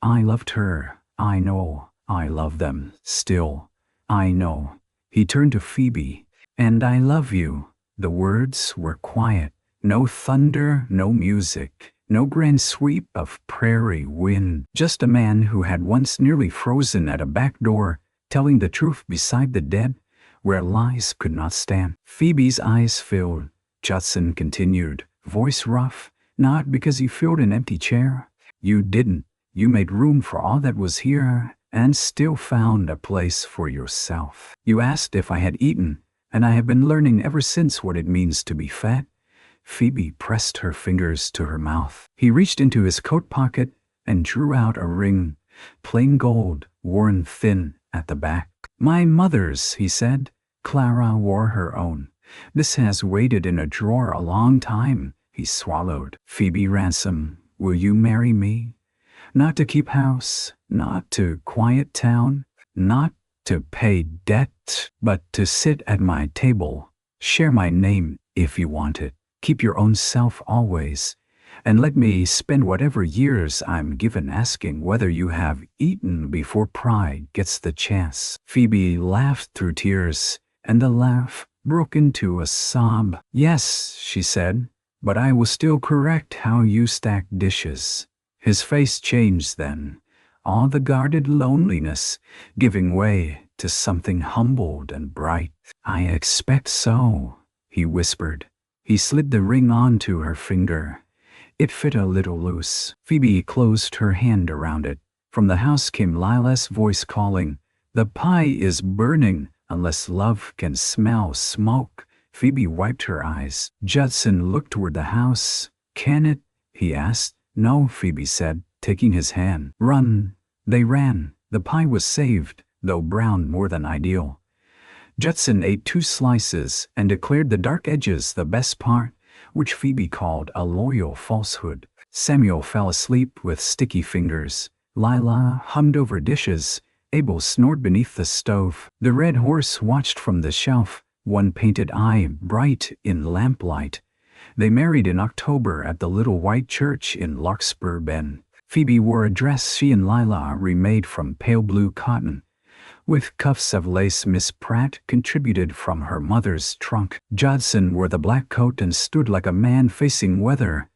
"I loved her. I know. I love them still. I know." He turned to Phoebe. "And I love you." The words were quiet. No thunder, no music, no grand sweep of prairie wind. Just a man who had once nearly frozen at a back door, telling the truth beside the dead, where lies could not stand. Phoebe's eyes filled. Judson continued, voice rough, not because you filled an empty chair. You didn't. You made room for all that was here, and still found a place for yourself. You asked if I had eaten, and I have been learning ever since what it means to be fat. Phoebe pressed her fingers to her mouth. He reached into his coat pocket and drew out a ring, plain gold, worn thin at the back. My mother's, he said. Clara wore her own. This has waited in a drawer a long time. He swallowed. Phoebe Ransom, will you marry me? Not to keep house, not to quiet town, not to pay debt, but to sit at my table, share my name if you want it, keep your own self always, and let me spend whatever years I'm given asking whether you have eaten before pride gets the chance. Phoebe laughed through tears, and the laugh broke into a sob. Yes, she said, but I will still correct how you stack dishes. His face changed then, all the guarded loneliness giving way to something humbled and bright. I expect so, he whispered. He slid the ring onto her finger. It fit a little loose. Phoebe closed her hand around it. From the house came Lila's voice calling, the pie is burning unless love can smell smoke. Phoebe wiped her eyes. Judson looked toward the house. Can it? He asked. No, Phoebe said, taking his hand. Run. They ran. The pie was saved, though browned more than ideal. Judson ate 2 slices and declared the dark edges the best part, which Phoebe called a loyal falsehood. Samuel fell asleep with sticky fingers. Lila hummed over dishes. Abel snored beneath the stove. The red horse watched from the shelf, one painted eye bright in lamplight. They married in October at the little white church in Larkspur Bend. Phoebe wore a dress she and Lila remade from pale blue cotton, with cuffs of lace Miss Pratt contributed from her mother's trunk. Judson wore the black coat and stood like a man facing weather,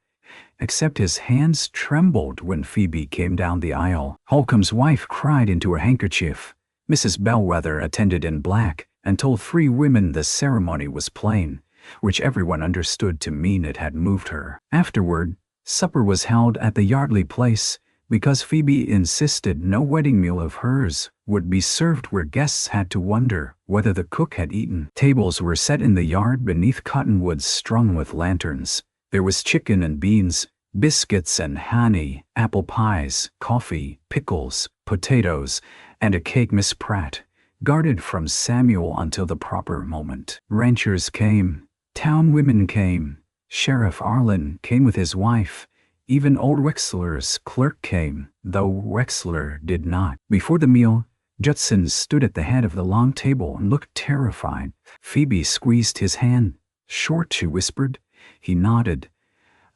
except his hands trembled when Phoebe came down the aisle. Holcomb's wife cried into her handkerchief. Mrs. Bellwether attended in black and told 3 women the ceremony was plain, which everyone understood to mean it had moved her. Afterward, supper was held at the Yardley place because Phoebe insisted no wedding meal of hers would be served where guests had to wonder whether the cook had eaten. Tables were set in the yard beneath cottonwoods strung with lanterns. There was chicken and beans, biscuits and honey, apple pies, coffee, pickles, potatoes, and a cake Miss Pratt guarded from Samuel until the proper moment. Ranchers came. Town women came. Sheriff Arlen came with his wife. Even old Wexler's clerk came, though Wexler did not. Before the meal, Judson stood at the head of the long table and looked terrified. Phoebe squeezed his hand. Short, she whispered. He nodded.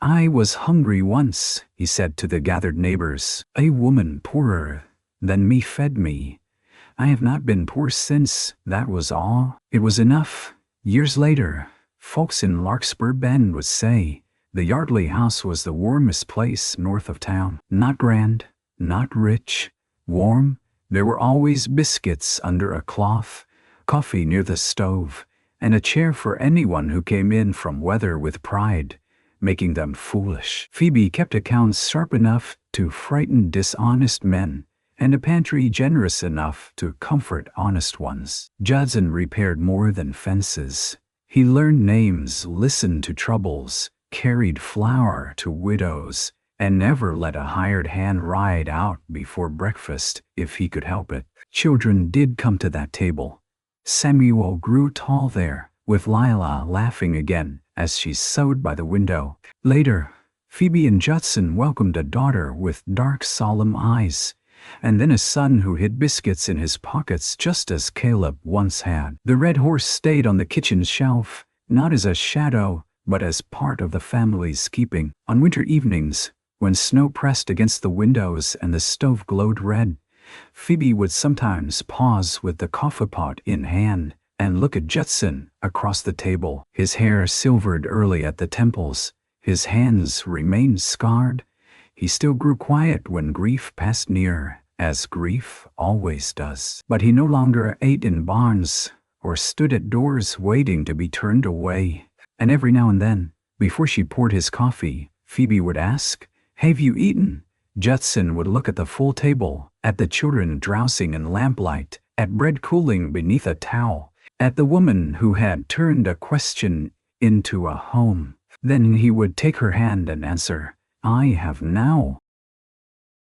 I was hungry once, he said to the gathered neighbors. A woman poorer than me fed me. I have not been poor since, that was all. It was enough. Years later, folks in Larkspur Bend would say the Yardley house was the warmest place north of town. Not grand, not rich, warm. There were always biscuits under a cloth, coffee near the stove, and a chair for anyone who came in from weather with pride, making them foolish. Phoebe kept accounts sharp enough to frighten dishonest men, and a pantry generous enough to comfort honest ones. Judson repaired more than fences. He learned names, listened to troubles, carried flour to widows, and never let a hired hand ride out before breakfast if he could help it. Children did come to that table. Samuel grew tall there, with Lila laughing again as she sewed by the window. Later, Phoebe and Judson welcomed a daughter with dark, solemn eyes, and then a son who hid biscuits in his pockets just as Caleb once had. The red horse stayed on the kitchen shelf, not as a shadow, but as part of the family's keeping. On winter evenings, when snow pressed against the windows and the stove glowed red, Phoebe would sometimes pause with the coffee pot in hand and look at Judson across the table. His hair silvered early at the temples. His hands remained scarred. He still grew quiet when grief passed near, as grief always does. But he no longer ate in barns or stood at doors waiting to be turned away. And every now and then, before she poured his coffee, Phoebe would ask, "Have you eaten?" Judson would look at the full table, at the children drowsing in lamplight, at bread cooling beneath a towel, at the woman who had turned a question into a home. Then he would take her hand and answer, "I have now."